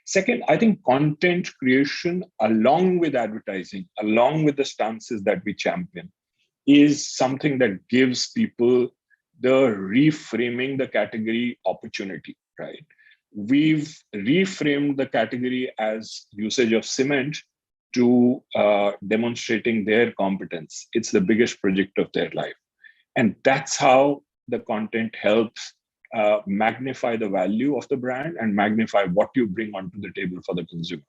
Speaker 20: Second, I think content creation, along with advertising, along with the stances that we champion, is something that gives people the reframing the category opportunity, right? We've reframed the category as usage of cement to demonstrating their competence. It's the biggest project of their life. And that's how the content helps magnify the value of the brand and magnify what you bring onto the table for the consumer.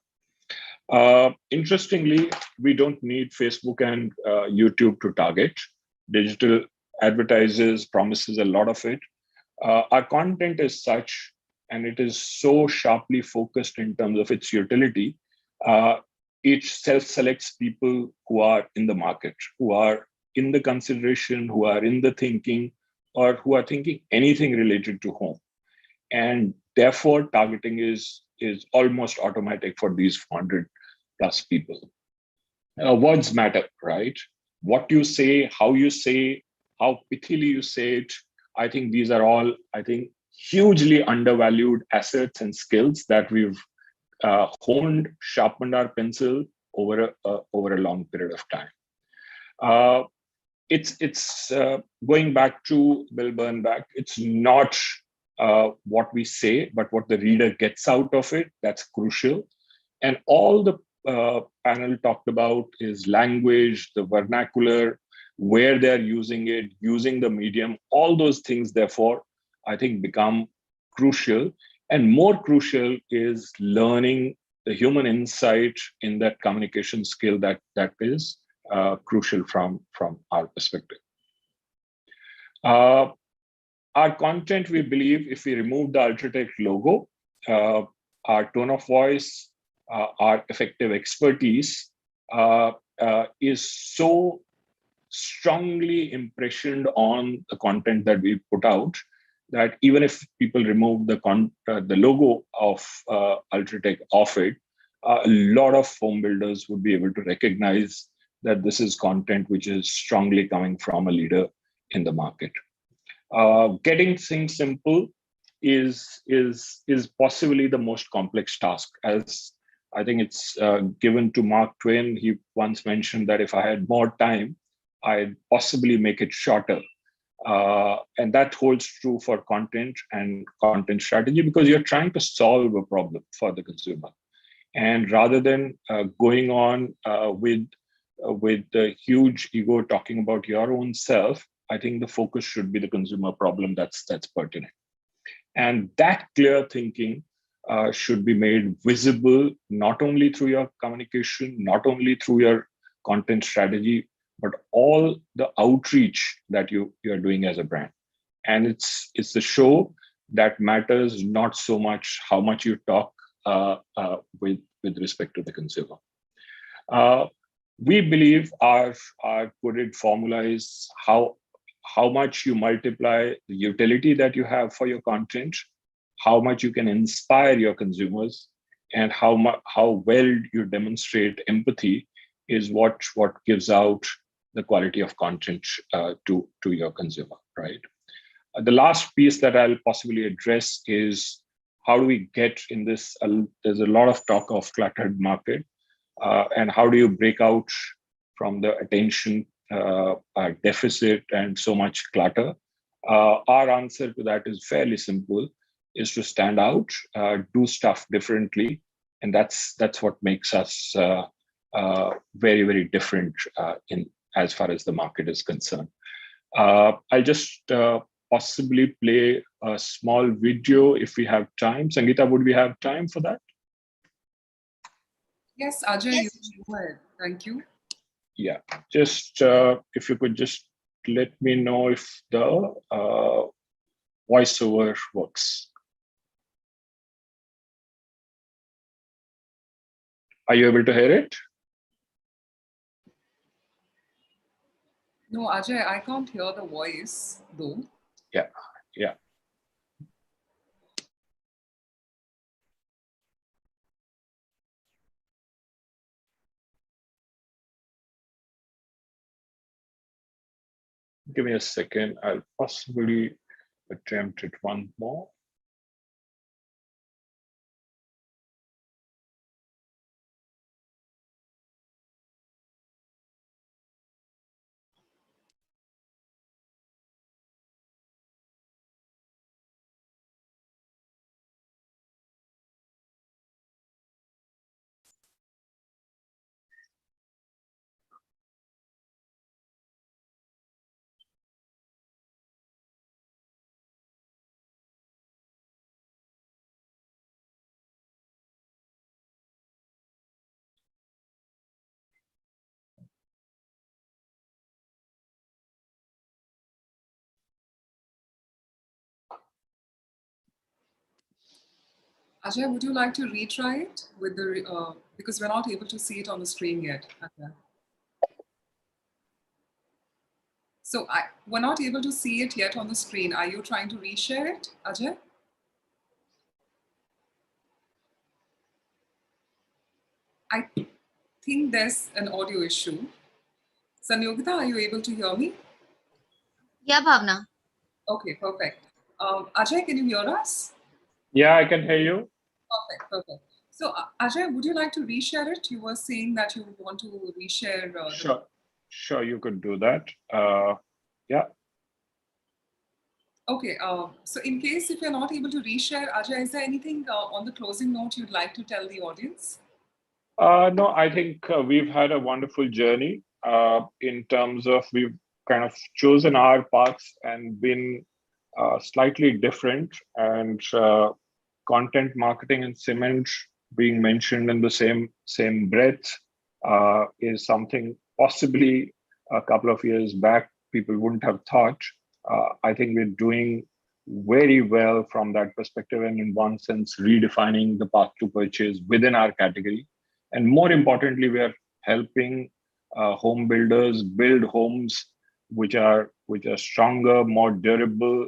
Speaker 20: Interestingly, we don't need Facebook and YouTube to target. Digital advertisers promises a lot of it. Our content is such, and it is so sharply focused in terms of its utility. It self-selects people who are in the market, who are in the consideration, who are in the thinking, or who are thinking anything related to home. And therefore, targeting is almost automatic for these 400 plus people. Words matter, right? What you say, how pithily you say it. I think these are all, hugely undervalued assets and skills that we've honed, sharpened our pencil over a long period of time. It's going back to Bill Bernbach. It's not what we say, but what the reader gets out of it. That's crucial. And all the panel talked about is language, the vernacular, where they're using it, using the medium. All those things, therefore, I think become crucial. And more crucial is learning the human insight in that communication skill that is crucial from our perspective. Our content, we believe, if we remove the Ultratech logo, our tone of voice, our effective expertise is so strongly impressioned on the content that we put out that even if people remove the logo of Ultratech off it, a lot of home builders would be able to recognize that this is content which is strongly coming from a leader in the market. Getting things simple is possibly the most complex task. As I think it's given to Mark Twain, he once mentioned that if I had more time, I'd possibly make it shorter. And that holds true for content and content strategy, because you're trying to solve a problem for the consumer. And rather than going on with the huge ego talking about your own self, I think the focus should be the consumer problem that's pertinent. And that clear thinking should be made visible, not only through your communication, not only through your content strategy, but all the outreach that you're doing as a brand. And it's the show that matters, not so much how much you talk with respect to the consumer. We believe our coded formula is how much you multiply the utility that you have for your content, how much you can inspire your consumers, and how well you demonstrate empathy is what gives out the quality of content to your consumer, right? The last piece that I'll possibly address is how do we get in this? There's a lot of talk of cluttered market, and how do you break out from the attention deficit and so much clutter? Our answer to that is fairly simple: is to stand out, do stuff differently, and that's what makes us very, very different in as far as the market is concerned. I'll just possibly play a small video if we have time. Sangeeta, would we have time for that?
Speaker 1: Yes, Ajay, you can go ahead. Thank you.
Speaker 20: Yeah, just if you could just let me know if the voiceover works. Are you able to hear it?
Speaker 1: No, Ajay, I can't hear the voice though.
Speaker 20: Yeah. Give me a second. I'll possibly attempt it one more.
Speaker 1: Ajay, would you like to retry it with the because we're not able to see it on the screen yet. Ajay. So we're not able to see it yet on the screen. Are you trying to reshare it, Ajay? I think there's an audio issue. Sanyogita, are you able to hear me?
Speaker 21: Yeah, Bhavna.
Speaker 1: Okay, perfect. Ajay, can you hear us?
Speaker 20: Yeah, I can hear you.
Speaker 1: Perfect. So Ajay, would you like to reshare it? You were saying that you want to reshare.
Speaker 20: Sure, you could do that. Yeah.
Speaker 1: Okay, so in case if you're not able to reshare, Ajay, is there anything on the closing note you'd like to tell the audience?
Speaker 20: No, I think we've had a wonderful journey in terms of we've kind of chosen our paths and been slightly different, and content marketing and cement being mentioned in the same breath is something possibly a couple of years back people wouldn't have thought. I think we're doing very well from that perspective, and in one sense redefining the path to purchase within our category. And more importantly, we are helping home builders build homes which are stronger, more durable,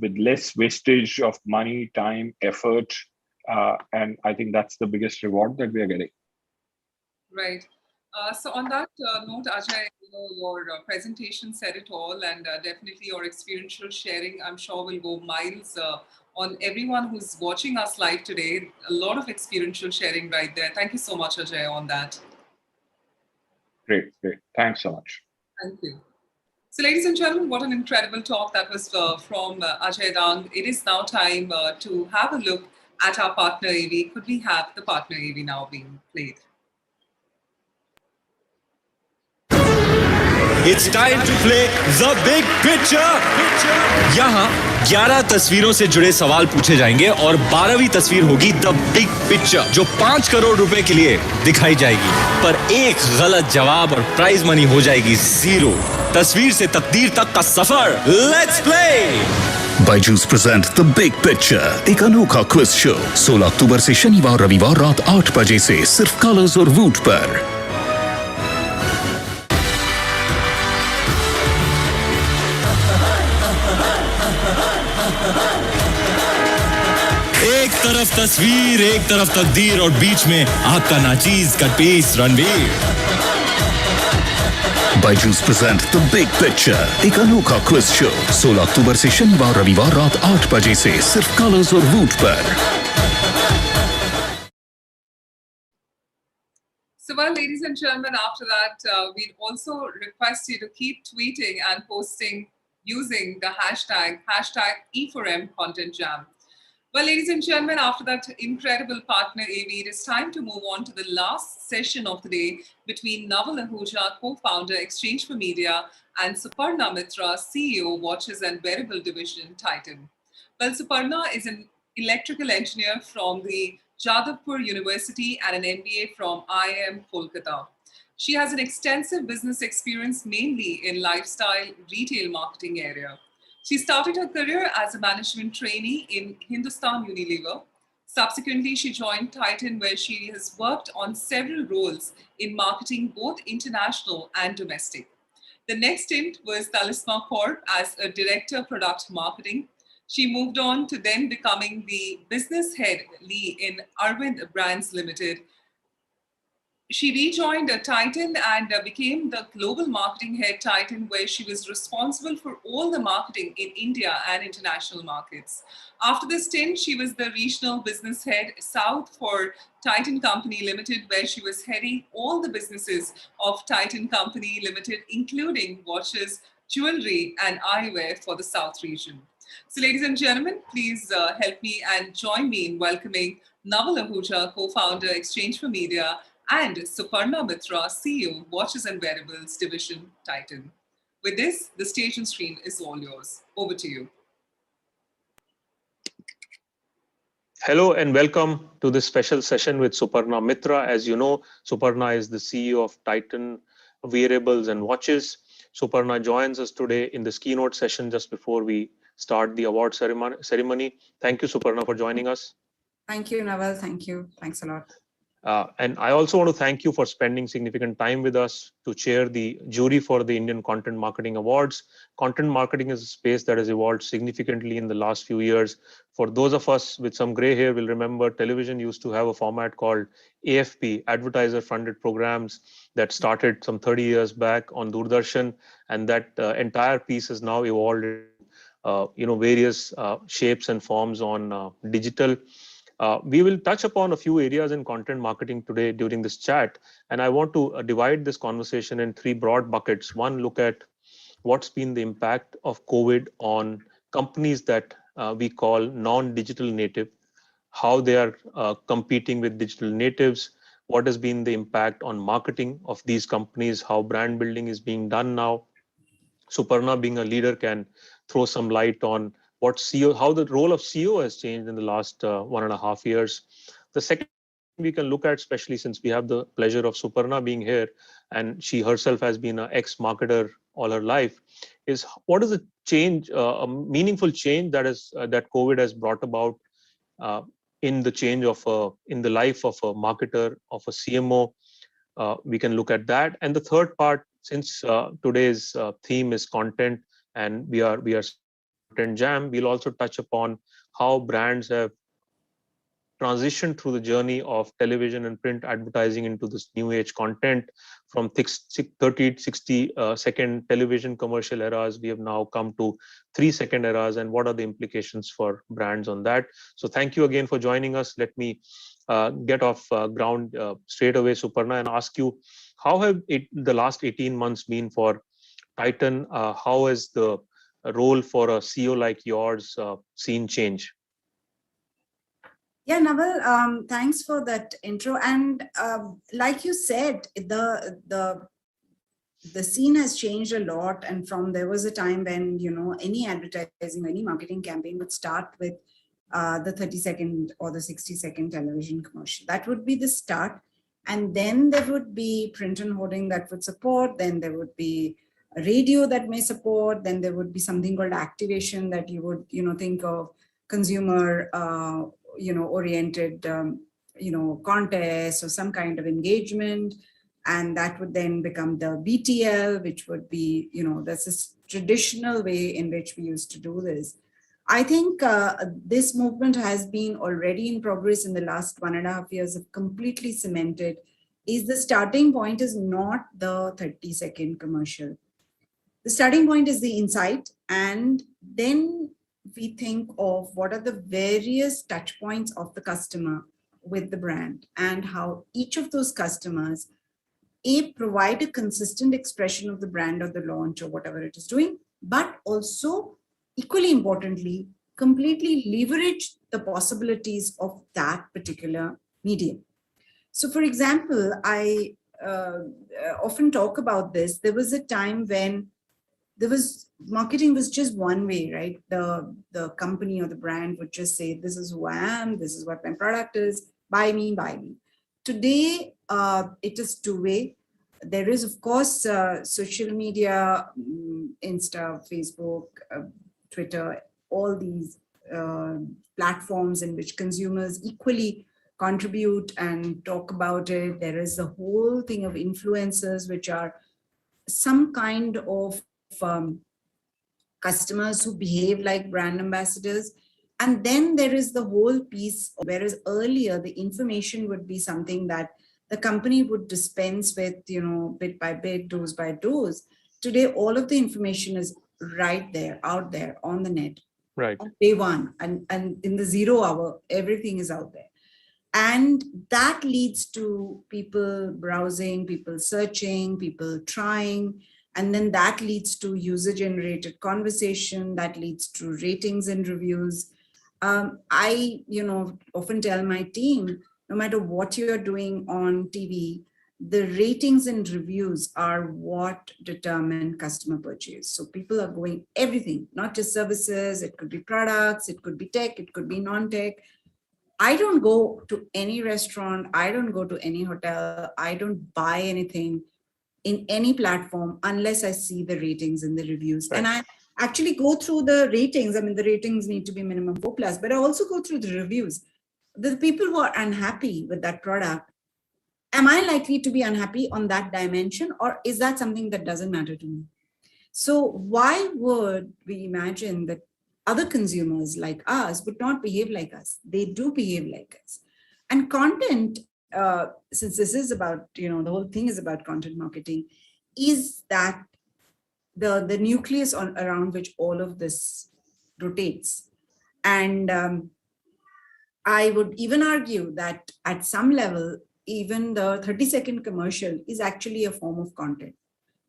Speaker 20: with less wastage of money, time, effort. And I think that's the biggest reward that we are getting.
Speaker 1: Right. So on that note, Ajay, your presentation said it all, and definitely your experiential sharing, I'm sure, will go miles on everyone who's watching us live today. A lot of experiential sharing right there. Thank you so much, Ajay, on that.
Speaker 20: Great. Thanks so much.
Speaker 1: Thank you. So ladies and gentlemen, what an incredible talk that was from Ajay Dang. It is now time to have a look at our partner AV. Could we have the partner AV now being played?
Speaker 2: It's time to play the big picture. यहाँ 11 तस्वीरों से जुड़े सवाल पूछे जाएंगे और 12वीं तस्वीर होगी द बिग पिक्चर, जो 5 करोड़ रुपए के लिए दिखाई जाएगी। पर एक गलत जवाब और प्राइज मनी हो जाएगी 0। तस्वीर से तकदीर तक का सफर, let's play.
Speaker 3: Byju's present the big picture, एक अनोखा क्विज शो 16 अक्टूबर से शनिवार रविवार रात 8 बजे से सिर्फ कलर्स और वूट पर।
Speaker 2: एक तरफ तस्वीर, एक तरफ तकदीर और बीच में आपका नाचीज cut piece Ranveer.
Speaker 3: Byju's present the big picture, एक अनोखा क्विज शो 16 अक्टूबर से शनिवार रविवार रात 8 बजे से सिर्फ कलर्स और वूट पर।
Speaker 1: So, well, ladies and gentlemen, after that, we'd also request you to keep tweeting and posting using the hashtag e4m content jam. Well, ladies and gentlemen, after that incredible partner AV, it is time to move on to the last session of the day between Naval Ahuja, co-founder, Exchange for Media, and Suparna Mitra, CEO, Watches and Wearable Division, Titan. Well, Suparna is an electrical engineer from the Jadavpur University and an MBA from IIM Kolkata. She has an extensive business experience mainly in lifestyle retail marketing area. She started her career as a management trainee in Hindustan Unilever. Subsequently, she joined Titan, where she has worked on several roles in marketing, both international and domestic. The next stint was Talisma Corp as a director product marketing. She moved on to then becoming the business head lead in Arvind Brands Limited. She rejoined Titan and became the global marketing head Titan, where she was responsible for all the marketing in India and international markets. After this stint, she was the regional business head South for Titan Company Limited, where she was heading all the businesses of Titan Company Limited, including watches, jewelry, and eyewear for the South region. So, ladies and gentlemen, please help me and join me in welcoming Naval Ahuja, co-founder, Exchange for Media, and Suparna Mitra, CEO, Watches and Wearables Division, Titan. With this, the stage and screen is all yours. Over to you.
Speaker 4: Hello and welcome to this special session with Suparna Mitra. As you know, Suparna is the CEO of Titan Wearables and Watches. Suparna joins us today in this keynote session just before we start the award ceremony. Thank you, Suparna, for joining us.
Speaker 22: Thank you, Naval. Thank you. Thanks a lot.
Speaker 4: And I also want to thank you for spending significant time with us to chair the jury for the Indian Content Marketing Awards. Content marketing is a space that has evolved significantly in the last few years. For those of us with some gray hair will remember, television used to have a format called AFP, Advertiser Funded Programs, that started some 30 years back on Doordarshan, and that entire piece has now evolved various shapes and forms on digital. We will touch upon a few areas in content marketing today during this chat, and I want to divide this conversation in three broad buckets. One, look at what's been the impact of COVID on companies that we call non-digital native, how they are competing with digital natives, what has been the impact on marketing of these companies, how brand building is being done now. Suparna, being a leader, can throw some light on what CEO, how the role of CEO has changed in the last 1.5 years. The second we can look at, especially since we have the pleasure of Suparna being here, and she herself has been an ex-marketer all her life, is what is a change, a meaningful change that is that COVID has brought about in the change of in the life of a marketer, of a CMO. We can look at that. And the third part, since today's theme is content, and we are Content Jam, we'll also touch upon how brands have transitioned through the journey of television and print advertising into this new age content. From 30, 60 second television commercial eras, we have now come to 3-second eras, and what are the implications for brands on that. So thank you again for joining us. Let me get off ground straight away, Suparna, and ask you, how have the last 18 months been for Titan? How has the role for a CEO like yours seen change?
Speaker 22: Yeah, Naval, thanks for that intro. And like you said, the scene has changed a lot. And from there was a time when, any advertising, any marketing campaign would start with the 30-second or the 60-second television commercial. That would be the start. And then there would be print and hoarding that would support. Then there would be a radio that may support. Then there would be something called activation that you would, think of consumer, oriented, contest or some kind of engagement. And that would then become the BTL, which would be, that's this traditional way in which we used to do this. I think this movement has been already in progress in the last 1.5 years, of completely cemented is the starting point is not the 30-second commercial. The starting point is the insight, and then we think of what are the various touch points of the customer with the brand and how each of those customers provide a consistent expression of the brand or the launch or whatever it is doing, but also equally importantly, completely leverage the possibilities of that particular medium. So for example, I often talk about this. There was a time when marketing was just one way, right? The company or the brand would just say, this is who I am, this is what my product is, buy me, buy me. Today, it is two-way. There is, of course, social media, Insta, Facebook, Twitter, all these platforms in which consumers equally contribute and talk about it. There is the whole thing of influencers, which are some kind of customers who behave like brand ambassadors. And then there is the whole piece, whereas earlier the information would be something that the company would dispense with, bit by bit, dose by dose. Today, all of the information is right there, out there on the net.
Speaker 4: Right.
Speaker 22: On day one, and in the 0 hour, everything is out there. And that leads to people browsing, people searching, people trying. And then that leads to user-generated conversation, that leads to ratings and reviews. I, often tell my team, no matter what you're doing on TV, the ratings and reviews are what determine customer purchase. So people are going everything, not just services, it could be products, it could be tech, it could be non-tech. I don't go to any restaurant, I don't go to any hotel, I don't buy anything in any platform unless I see the ratings and the reviews. Right. And I actually go through the ratings. I mean, the ratings need to be minimum 4+, but I also go through the reviews. The people who are unhappy with that product, am I likely to be unhappy on that dimension, or is that something that doesn't matter to me? So why would we imagine that other consumers like us would not behave like us? They do behave like us. And content, since this is about, the whole thing is about content marketing, is that the nucleus around which all of this rotates. And I would even argue that at some level, even the 30-second commercial is actually a form of content.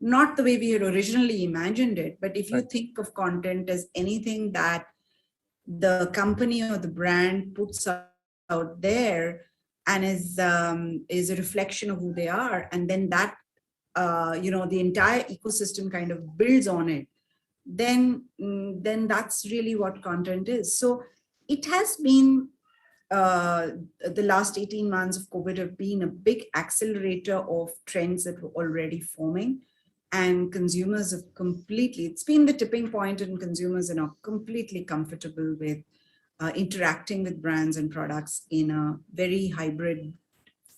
Speaker 22: Not the way we had originally imagined it, but if you think of content as anything that the company or the brand puts out there and is a reflection of who they are, and then that the entire ecosystem kind of builds on it, then that's really what content is. So it has been the last 18 months of COVID have been a big accelerator of trends that were already forming. And consumers have it's been the tipping point, and consumers are now completely comfortable with interacting with brands and products in a very hybrid,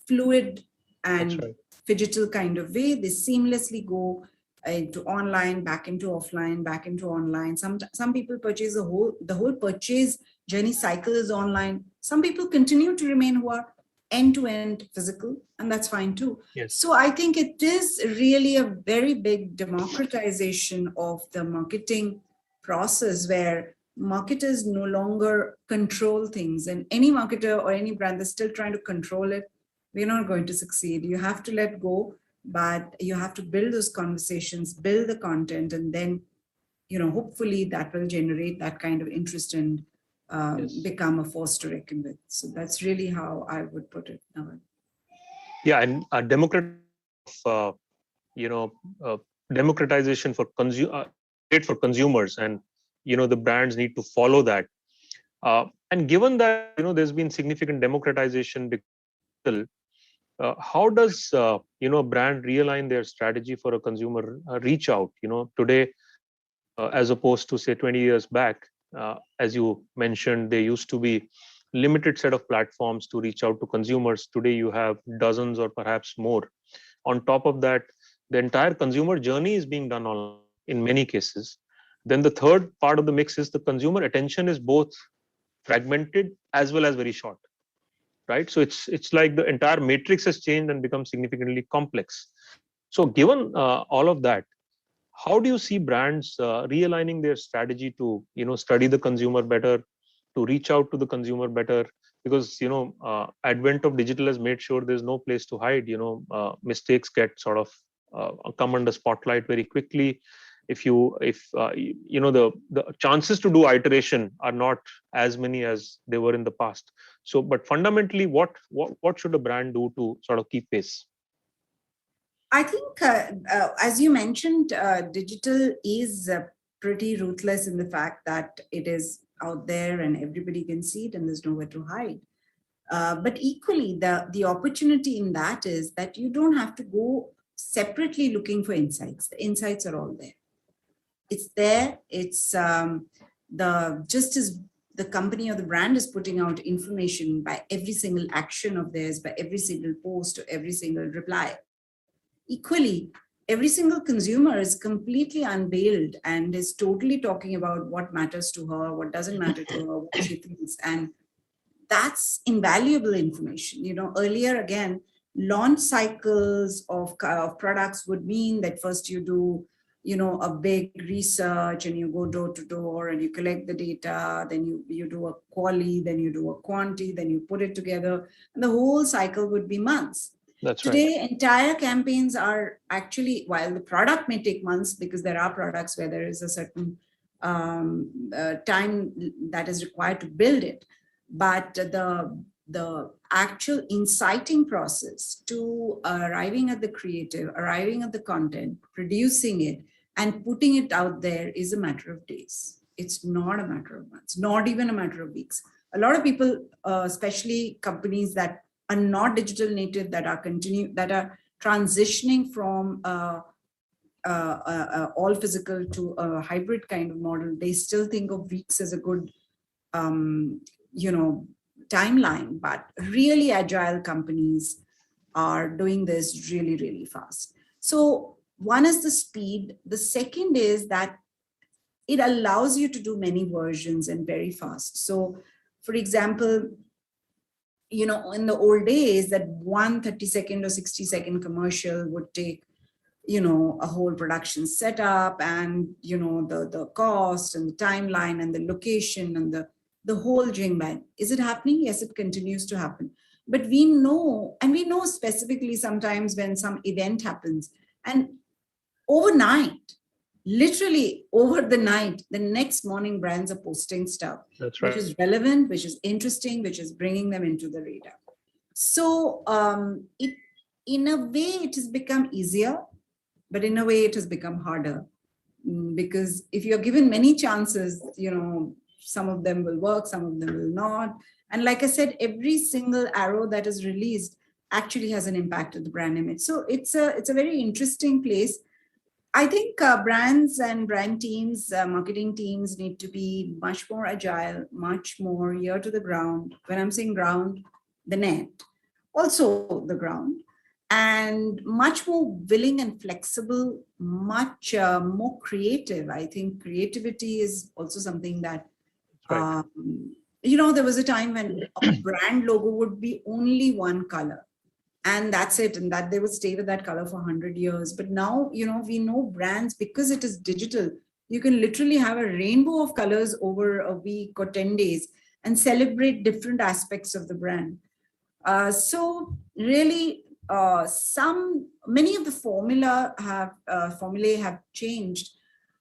Speaker 22: fluid, and digital kind of way. They seamlessly go into online, back into offline, back into online. Some people purchase the whole purchase journey cycle is online. Some people continue to remain who are end-to-end physical, and that's fine too. Yes. So I think it is really a very big democratization of the marketing process, where marketers no longer control things, and any marketer or any brand that's still trying to control it, we're not going to succeed. You have to let go, but you have to build those conversations, build the content, and then, hopefully that will generate that kind of interest and become a force to reckon with. So that's really how I would put it, Naval.
Speaker 4: Yeah, and democratization for consumers, and the brands need to follow that. And given that there's been significant democratization, how does a brand realign their strategy for a consumer reach out? Today, as opposed to say 20 years back. As you mentioned, there used to be limited set of platforms to reach out to consumers. Today, you have dozens or perhaps more. On top of that, the entire consumer journey is being done online in many cases. Then the third part of the mix is the consumer attention is both fragmented as well as very short. right? So it's like the entire matrix has changed and become significantly complex. So given all of that, how do you see brands realigning their strategy to study the consumer better, to reach out to the consumer better? Because advent of digital has made sure there's no place to hide. Mistakes get sort of come under spotlight very quickly. If the chances to do iteration are not as many as they were in the past. So, but fundamentally, what should a brand do to sort of keep pace?
Speaker 22: I think, as you mentioned, digital is pretty ruthless in the fact that it is out there and everybody can see it and there's nowhere to hide. But equally, the opportunity in that is that you don't have to go separately looking for insights. The insights are all there. It's there. It's just as the company or the brand is putting out information by every single action of theirs, by every single post or every single reply. Equally, every single consumer is completely unveiled and is totally talking about what matters to her, what doesn't matter to her, what she thinks. And that's invaluable information. Earlier, again, launch cycles of products would mean that first you do, a big research and you go door to door and you collect the data, then you do a quali, then you do a quanti, then you put it together. And the whole cycle would be months. Today, entire campaigns are actually, while the product may take months because there are products where there is a certain time that is required to build it, but the actual inciting process to arriving at the creative, arriving at the content, producing it, and putting it out there is a matter of days. It's not a matter of months, not even a matter of weeks. A lot of people, especially companies that are not digital native, that are transitioning from all physical to a hybrid kind of model, they still think of weeks as a good timeline, but really agile companies are doing this really, really fast. So one is the speed. The second is that it allows you to do many versions and very fast. So for example, in the old days, that one 30-second or 60-second commercial would take, a whole production setup and, the cost and the timeline and the location and the whole jingle. Is it happening? Yes, it continues to happen. But we know specifically sometimes when some event happens and overnight, literally over the night, the next morning brands are posting stuff.
Speaker 4: That's right.
Speaker 22: Which is relevant, which is interesting, which is bringing them into the radar. So in a way, it has become easier, but in a way it has become harder, because if you're given many chances, some of them will work, some of them will not. And like I said, every single arrow that is released actually has an impact on the brand image. So it's a very interesting place. I think brands and brand teams, marketing teams need to be much more agile, much more ear to the ground. When I'm saying ground, the net, also the ground, and much more willing and flexible, much more creative. I think creativity is also something that, there was a time when a brand logo would be only one color. And that's it. And that they would stay with that color for 100 years. But now, we know brands, because it is digital, you can literally have a rainbow of colors over a week or 10 days and celebrate different aspects of the brand. So really, many of the formulae have changed.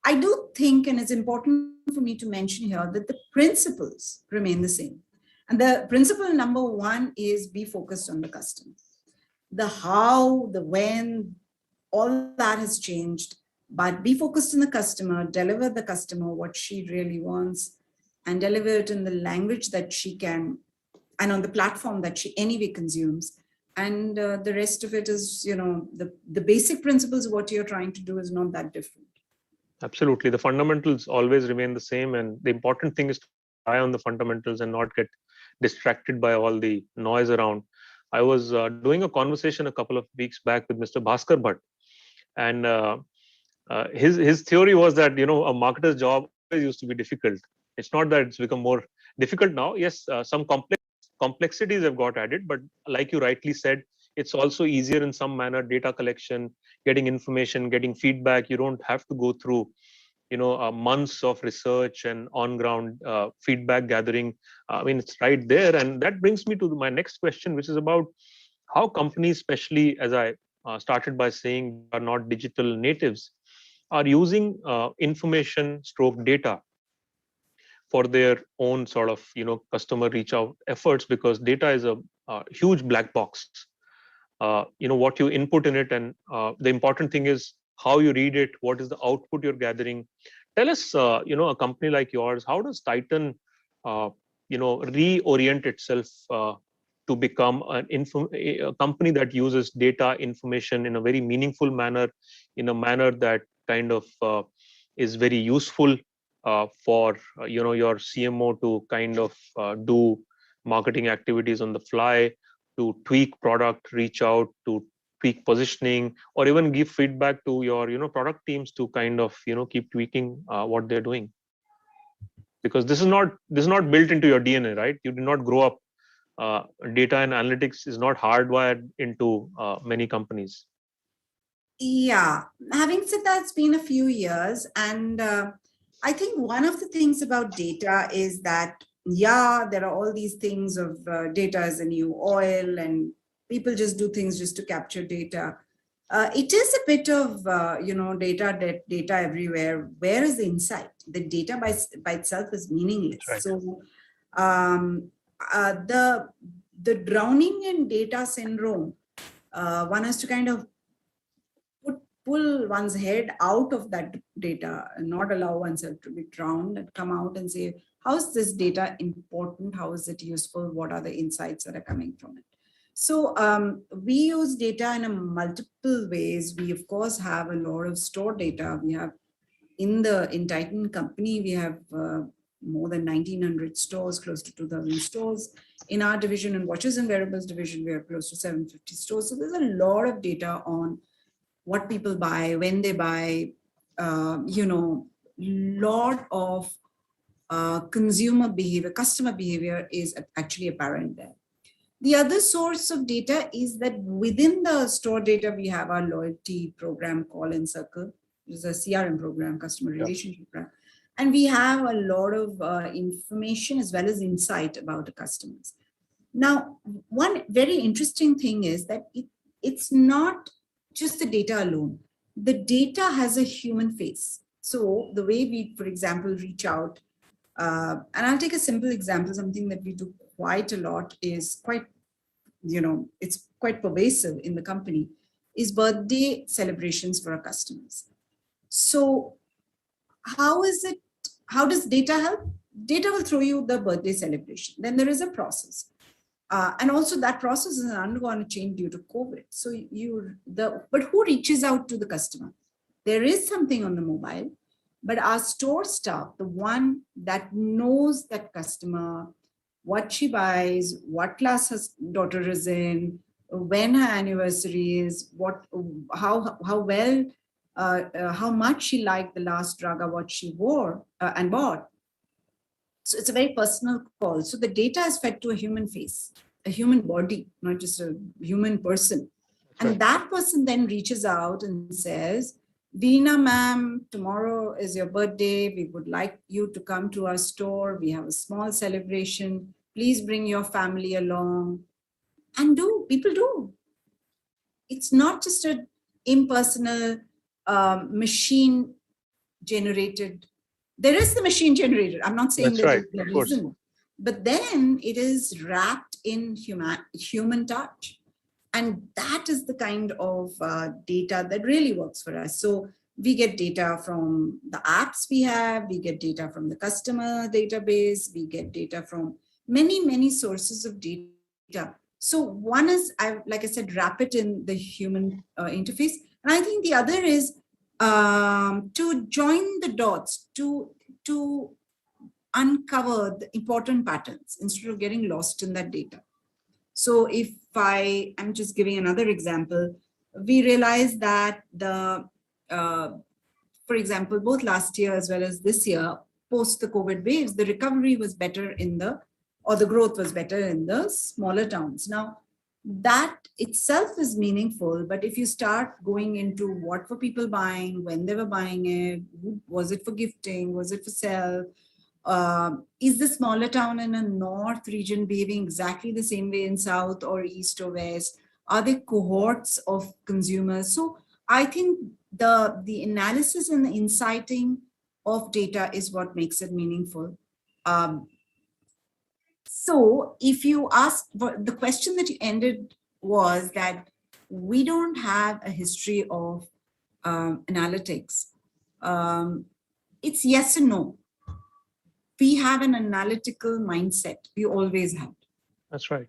Speaker 22: I do think, and it's important for me to mention here, that the principles remain the same. And the principle number one is be focused on the customer. The how, the when, all that has changed, but be focused on the customer, deliver the customer what she really wants, and deliver it in the language that she can, and on the platform that she anyway consumes. And the rest of it is, the basic principles of what you're trying to do is not that different.
Speaker 4: Absolutely. The fundamentals always remain the same. And the important thing is to rely on the fundamentals and not get distracted by all the noise around. I was doing a conversation a couple of weeks back with Mr. Bhaskar Bhatt, and his theory was that a marketer's job always used to be difficult. It's not that it's become more difficult now. Yes, some complexities have got added, but like you rightly said, it's also easier in some manner, data collection, getting information, getting feedback. You don't have to go through, months of research and on ground feedback gathering. I mean, it's right there. And that brings me to my next question, which is about how companies, especially as I started by saying, are not digital natives, are using information stroke data for their own sort of customer reach out efforts, because data is a huge black box. What you input in it, and the important thing is how you read it, what is the output you're gathering. Tell us, a company like yours, how does Titan reorient itself to become a company that uses data information in a very meaningful manner, in a manner that kind of is very useful for your CMO to kind of do marketing activities on the fly, to tweak product, reach out, to tweak positioning, or even give feedback to your product teams to kind of keep tweaking what they're doing? Because this is not built into your DNA, right? You did not grow up. Data and analytics is not hardwired into many companies.
Speaker 22: Yeah, having said that, it's been a few years, and I think one of the things about data is that, yeah, there are all these things of data as a new oil, and people just do things just to capture data. It is a bit of data everywhere. Where is the insight? The data by itself is meaningless. Right. So the drowning in data syndrome, one has to kind of pull one's head out of that data and not allow oneself to be drowned, and come out and say, how is this data important? How is it useful? What are the insights that are coming from it? So we use data in a multiple ways. We of course have a lot of store data. We have in Titan company, we have more than 1,900 stores, close to 2,000 stores. In our division, in watches and wearables division, we are close to 750 stores. So there's a lot of data on what people buy, when they buy, lot of consumer behavior, customer behavior is actually apparent there. The other source of data is that within the store data, we have our loyalty program, Call and Circle, which is a CRM program, customer relationship program. And we have a lot of information as well as insight about the customers. Now, one very interesting thing is that it's not just the data alone. The data has a human face. So the way we, for example, reach out, and I'll take a simple example, something that we do quite a lot, is quite, it's quite pervasive in the company, is birthday celebrations for our customers. So how does data help? Data will throw you the birthday celebration. Then there is a process. And also that process is undergone a change due to COVID. So but who reaches out to the customer? There is something on the mobile, but our store staff, the one that knows that customer, what she buys, what class her daughter is in, when her anniversary is, how well, how much she liked the last drug or what she wore and bought. So it's a very personal call. So the data is fed to a human face, a human body, not just a human person. And that person then reaches out and says, Veena ma'am, tomorrow is your birthday. We would like you to come to our store. We have a small celebration. Please bring your family along. And people do. It's not just an impersonal machine generated. There is the machine generated. I'm not saying that there isn't, but then it is wrapped in human touch. And that is the kind of data that really works for us. So we get data from the apps we have, we get data from the customer database, we get data from many, many sources of data. So one is, like I said, wrap it in the human interface. And I think the other is to join the dots, to uncover the important patterns instead of getting lost in that data. So if I'm just giving another example, we realized that for example, both last year as well as this year, post the COVID waves, the recovery was better in the or the growth was better in the smaller towns. Now, that itself is meaningful, but if you start going into what were people buying, when they were buying it, was it for gifting, was it for sale, is the smaller town in a north region behaving exactly the same way in south or east or west? Are there cohorts of consumers? So I think the analysis and the inciting of data is what makes it meaningful. So if you ask, the question that you ended was that we don't have a history of analytics. It's yes and no. We have an analytical mindset. We always have.
Speaker 4: That's right.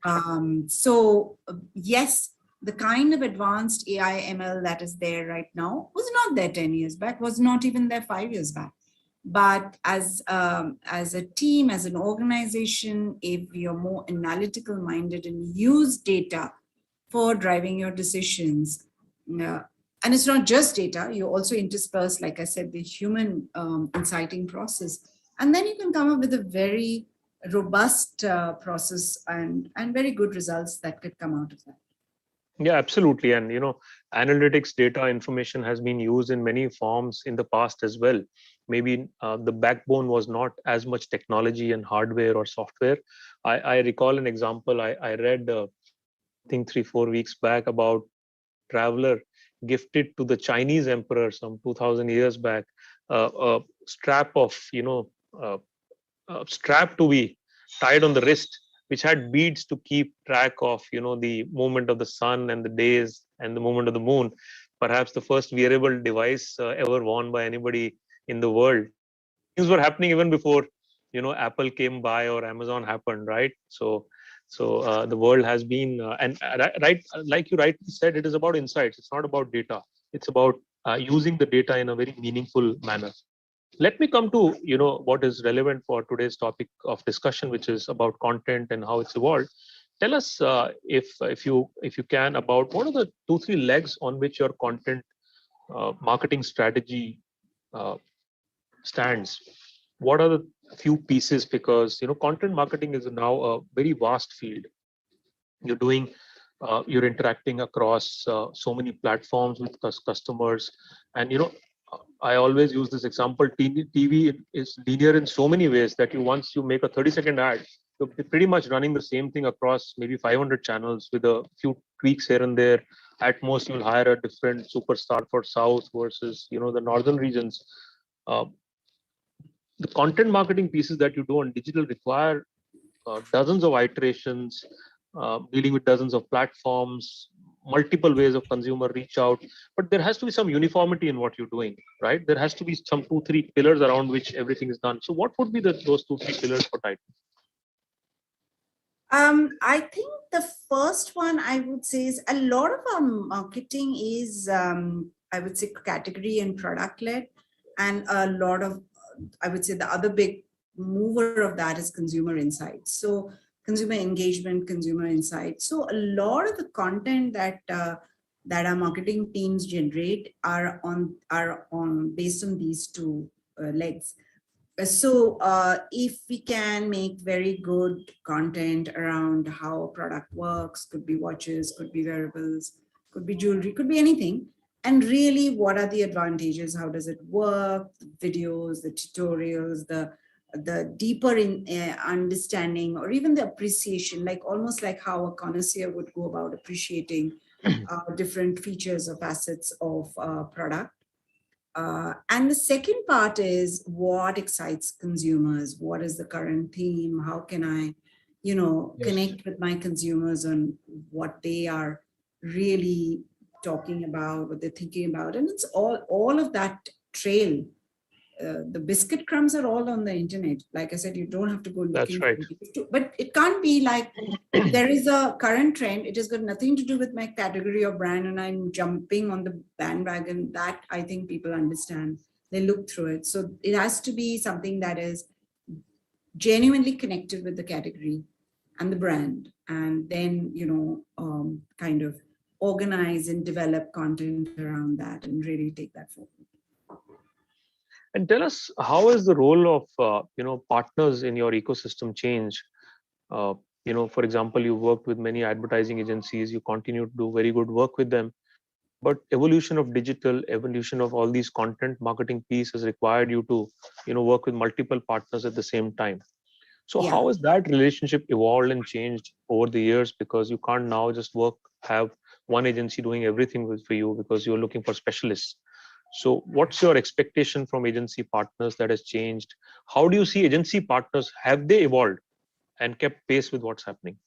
Speaker 22: So yes, the kind of advanced AI ML that is there right now was not there 10 years back, was not even there 5 years back. But as a team, as an organization, if you're more analytical minded and use data for driving your decisions, and it's not just data, you also intersperse, like I said, the human inciting process. And then you can come up with a very robust process and very good results that could come out of that.
Speaker 4: Yeah, absolutely. And, analytics data information has been used in many forms in the past as well. Maybe the backbone was not as much technology and hardware or software. I recall an example. I read, I think 3-4 weeks back, about traveler gifted to the Chinese emperor some 2000 years back, a strap of, a strap to be tied on the wrist, which had beads to keep track of, the movement of the sun and the days and the movement of the moon. Perhaps the first wearable device ever worn by anybody in the world. Things were happening even before, Apple came by or Amazon happened, right? So the world has been, and right, like you rightly said, it is about insights. It's not about data. It's about using the data in a very meaningful manner. Let me come to what is relevant for today's topic of discussion, which is about content and how it's evolved. Tell us, if you can, about what are the 2-3 legs on which your content marketing strategy stands. What are the few pieces? Because content marketing is now a very vast field. You're interacting across so many platforms with customers, and I always use this example. TV is linear in so many ways that once you make a 30-second ad, you're pretty much running the same thing across maybe 500 channels with a few tweaks here and there. At most, you'll hire a different superstar for South versus the northern regions. The content marketing pieces that you do on digital require dozens of iterations, dealing with dozens of platforms, multiple ways of consumer reach out, but there has to be some uniformity in what you're doing, right? There has to be some 2-3 pillars around which everything is done. So what would be those 2-3 pillars for Titan?
Speaker 22: I think the first one I would say is a lot of our marketing is, I would say, category and product led, and a lot of, I would say, the other big mover of that is consumer insights. So consumer engagement, consumer insights. So a lot of the content that our marketing teams generate are on based on these two legs. So if we can make very good content around how a product works, could be watches, could be wearables, could be jewelry, could be anything. And really, what are the advantages? How does it work? The videos, the tutorials, the deeper in understanding, or even the appreciation, like almost like how a connoisseur would go about appreciating different features of assets of product. And the second part is what excites consumers? What is the current theme? How can I, connect with my consumers on what they are really talking about, what they're thinking about? And it's all of that trail. The biscuit crumbs are all on the internet. Like I said, you don't have to go looking.
Speaker 4: That's right.
Speaker 22: But it can't be like, there is a current trend. It has got nothing to do with my category or brand, and I'm jumping on the bandwagon. That I think people understand. They look through it. So it has to be something that is genuinely connected with the category and the brand, and then kind of organize and develop content around that and really take that forward.
Speaker 4: And tell us, how has the role of partners in your ecosystem changed? For example, you worked with many advertising agencies, you continue to do very good work with them. But evolution of digital, evolution of all these content marketing pieces required you to, work with multiple partners at the same time. So
Speaker 22: Yeah.
Speaker 4: how has that relationship evolved and changed over the years? Because you can't now just have one agency doing everything for you, because you're looking for specialists. So what's your expectation from agency partners that has changed? How do you see agency partners? Have they evolved and kept pace with what's happening?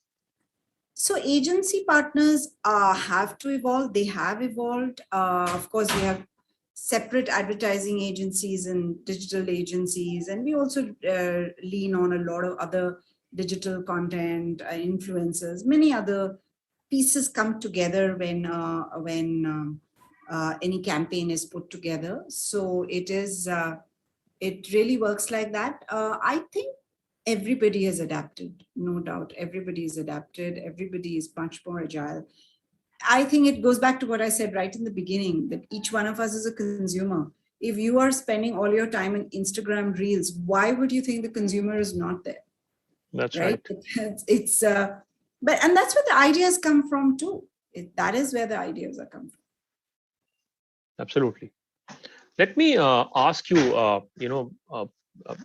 Speaker 22: So agency partners have to evolve. They have evolved. Of course, we have separate advertising agencies and digital agencies, and we also lean on a lot of other digital content, influencers. Many other pieces come together when any campaign is put together. So it really works like that. I think everybody has adapted, no doubt. Everybody is adapted. Everybody is much more agile. I think it goes back to what I said right in the beginning, that each one of us is a consumer. If you are spending all your time in Instagram Reels, why would you think the consumer is not there?
Speaker 4: That's right.
Speaker 22: And that's where the ideas come from too. That is where the ideas are come from.
Speaker 4: Absolutely. Let me ask you.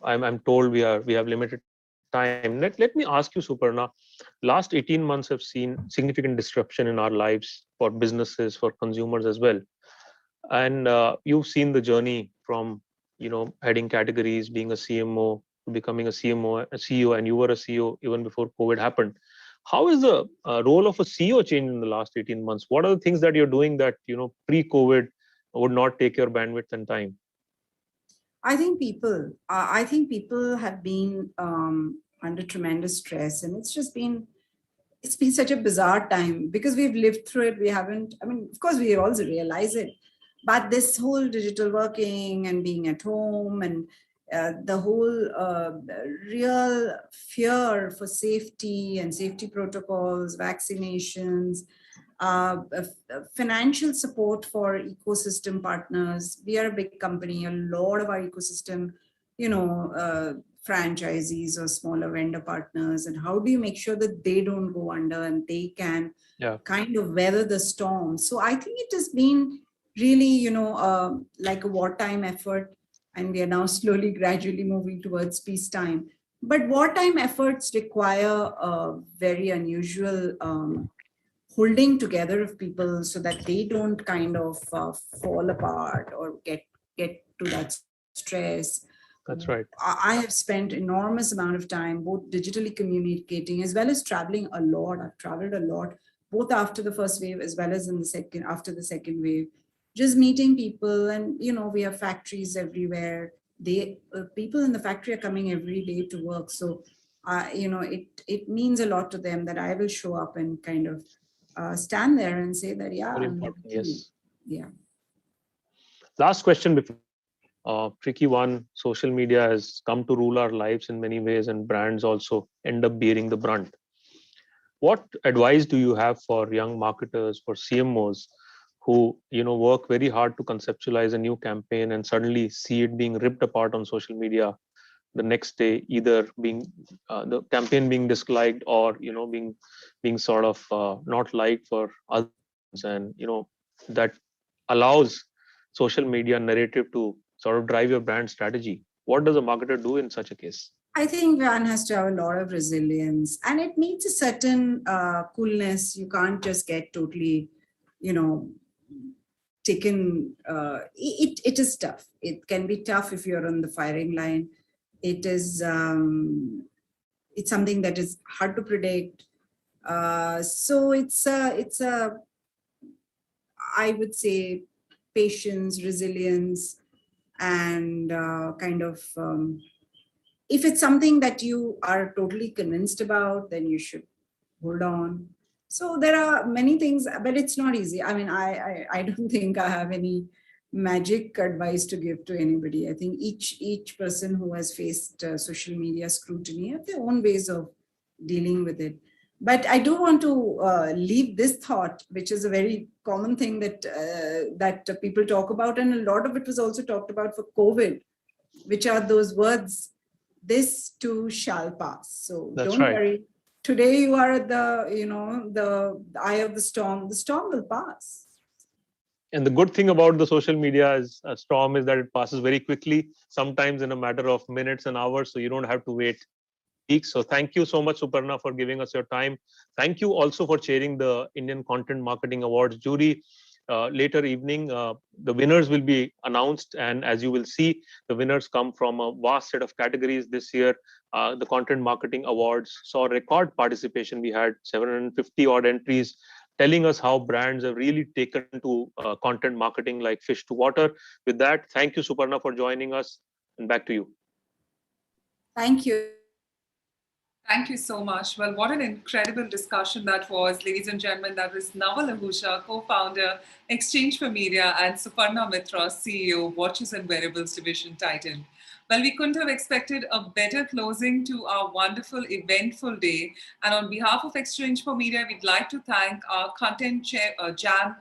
Speaker 4: I'm told we have limited time. Let me ask you, Suparna. Last 18 months have seen significant disruption in our lives, for businesses, for consumers as well. And you've seen the journey from heading categories, being a CMO, to becoming a CMO, a CEO, and you were a CEO even before COVID happened. How is the role of a CEO changed in the last 18 months? What are the things that you're doing that pre-COVID would not take your bandwidth and time?
Speaker 22: I think people have been under tremendous stress, and it's been such a bizarre time because we've lived through it. We haven't, of course we also realize it, but this whole digital working and being at home and the whole real fear for safety and safety protocols, vaccinations, financial support for ecosystem partners. We are a big company. A lot of our ecosystem, franchisees or smaller vendor partners, and how do you make sure that they don't go under and they can kind of weather the storm? So I think it has been really, like a wartime effort, and we are now slowly, gradually moving towards peacetime. But wartime efforts require a very unusual holding together of people so that they don't kind of fall apart or get to that stress.
Speaker 4: That's right.
Speaker 22: I have spent enormous amount of time both digitally communicating as well as traveling a lot. I've traveled a lot, both after the first wave as well as after the second wave, just meeting people. And we have factories everywhere. People in the factory are coming every day to work. So it means a lot to them that I will show up and kind of stand there and say that,
Speaker 4: Very important. Yes.
Speaker 22: Yeah.
Speaker 4: Last question before. Tricky one. Social media has come to rule our lives in many ways, and brands also end up bearing the brunt. What advice do you have for young marketers, for CMOs who work very hard to conceptualize a new campaign and suddenly see it being ripped apart on social media the next day, either being the campaign being disliked or being sort of not liked for others, and that allows social media narrative to sort of drive your brand strategy? What does a marketer do in such a case?
Speaker 22: I think one has to have a lot of resilience, and it needs a certain coolness. You can't just get totally, taken. It is tough. It can be tough if you're on the firing line. It is. It's something that is hard to predict. So it's a. I would say patience, resilience, and kind of. If it's something that you are totally convinced about, then you should hold on. So there are many things, but it's not easy. I don't think I have any magic advice to give to anybody. I think each person who has faced social media scrutiny have their own ways of dealing with it. But I do want to leave this thought, which is a very common thing that people talk about, and a lot of it was also talked about for COVID, which are those words, "This too shall pass." So don't worry. Today you are at the eye of the storm. The storm will pass.
Speaker 4: And the good thing about the social media is a storm is that it passes very quickly, sometimes in a matter of minutes and hours. So you don't have to wait weeks. So thank you so much, Suparna, for giving us your time. Thank you also for chairing the Indian Content Marketing Awards jury. Later evening, the winners will be announced. And as you will see, the winners come from a vast set of categories this year. The Content Marketing Awards saw record participation. We had 750 odd entries, telling us how brands have really taken to content marketing like fish to water. With that, thank you, Suparna, for joining us. And back to you.
Speaker 22: Thank you.
Speaker 1: Thank you so much. Well, what an incredible discussion that was, ladies and gentlemen. That was Naval Ahusha, co-founder, Exchange for Media, and Suparna Mitra, CEO, Watches and Wearables Division Titan. Well, we couldn't have expected a better closing to our wonderful, eventful day. And on behalf of Exchange for Media, we'd like to thank our Content Jam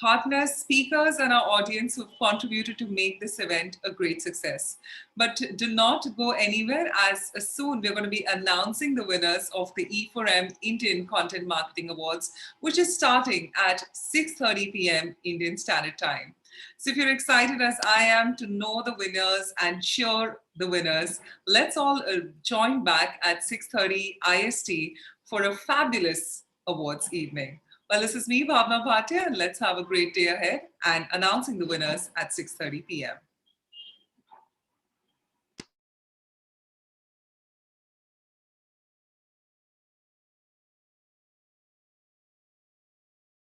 Speaker 1: partners, speakers, and our audience who've contributed to make this event a great success. But do not go anywhere, as soon we're going to be announcing the winners of the E4m Indian Content Marketing Awards, which is starting at 6:30 p.m. Indian Standard Time. So if you're excited as I am to know the winners and cheer the winners, let's all join back at 6:30 IST for a fabulous awards evening. Well, this is me, Bhavna Bhatia, and let's have a great day ahead and announcing the winners at 6:30 p.m.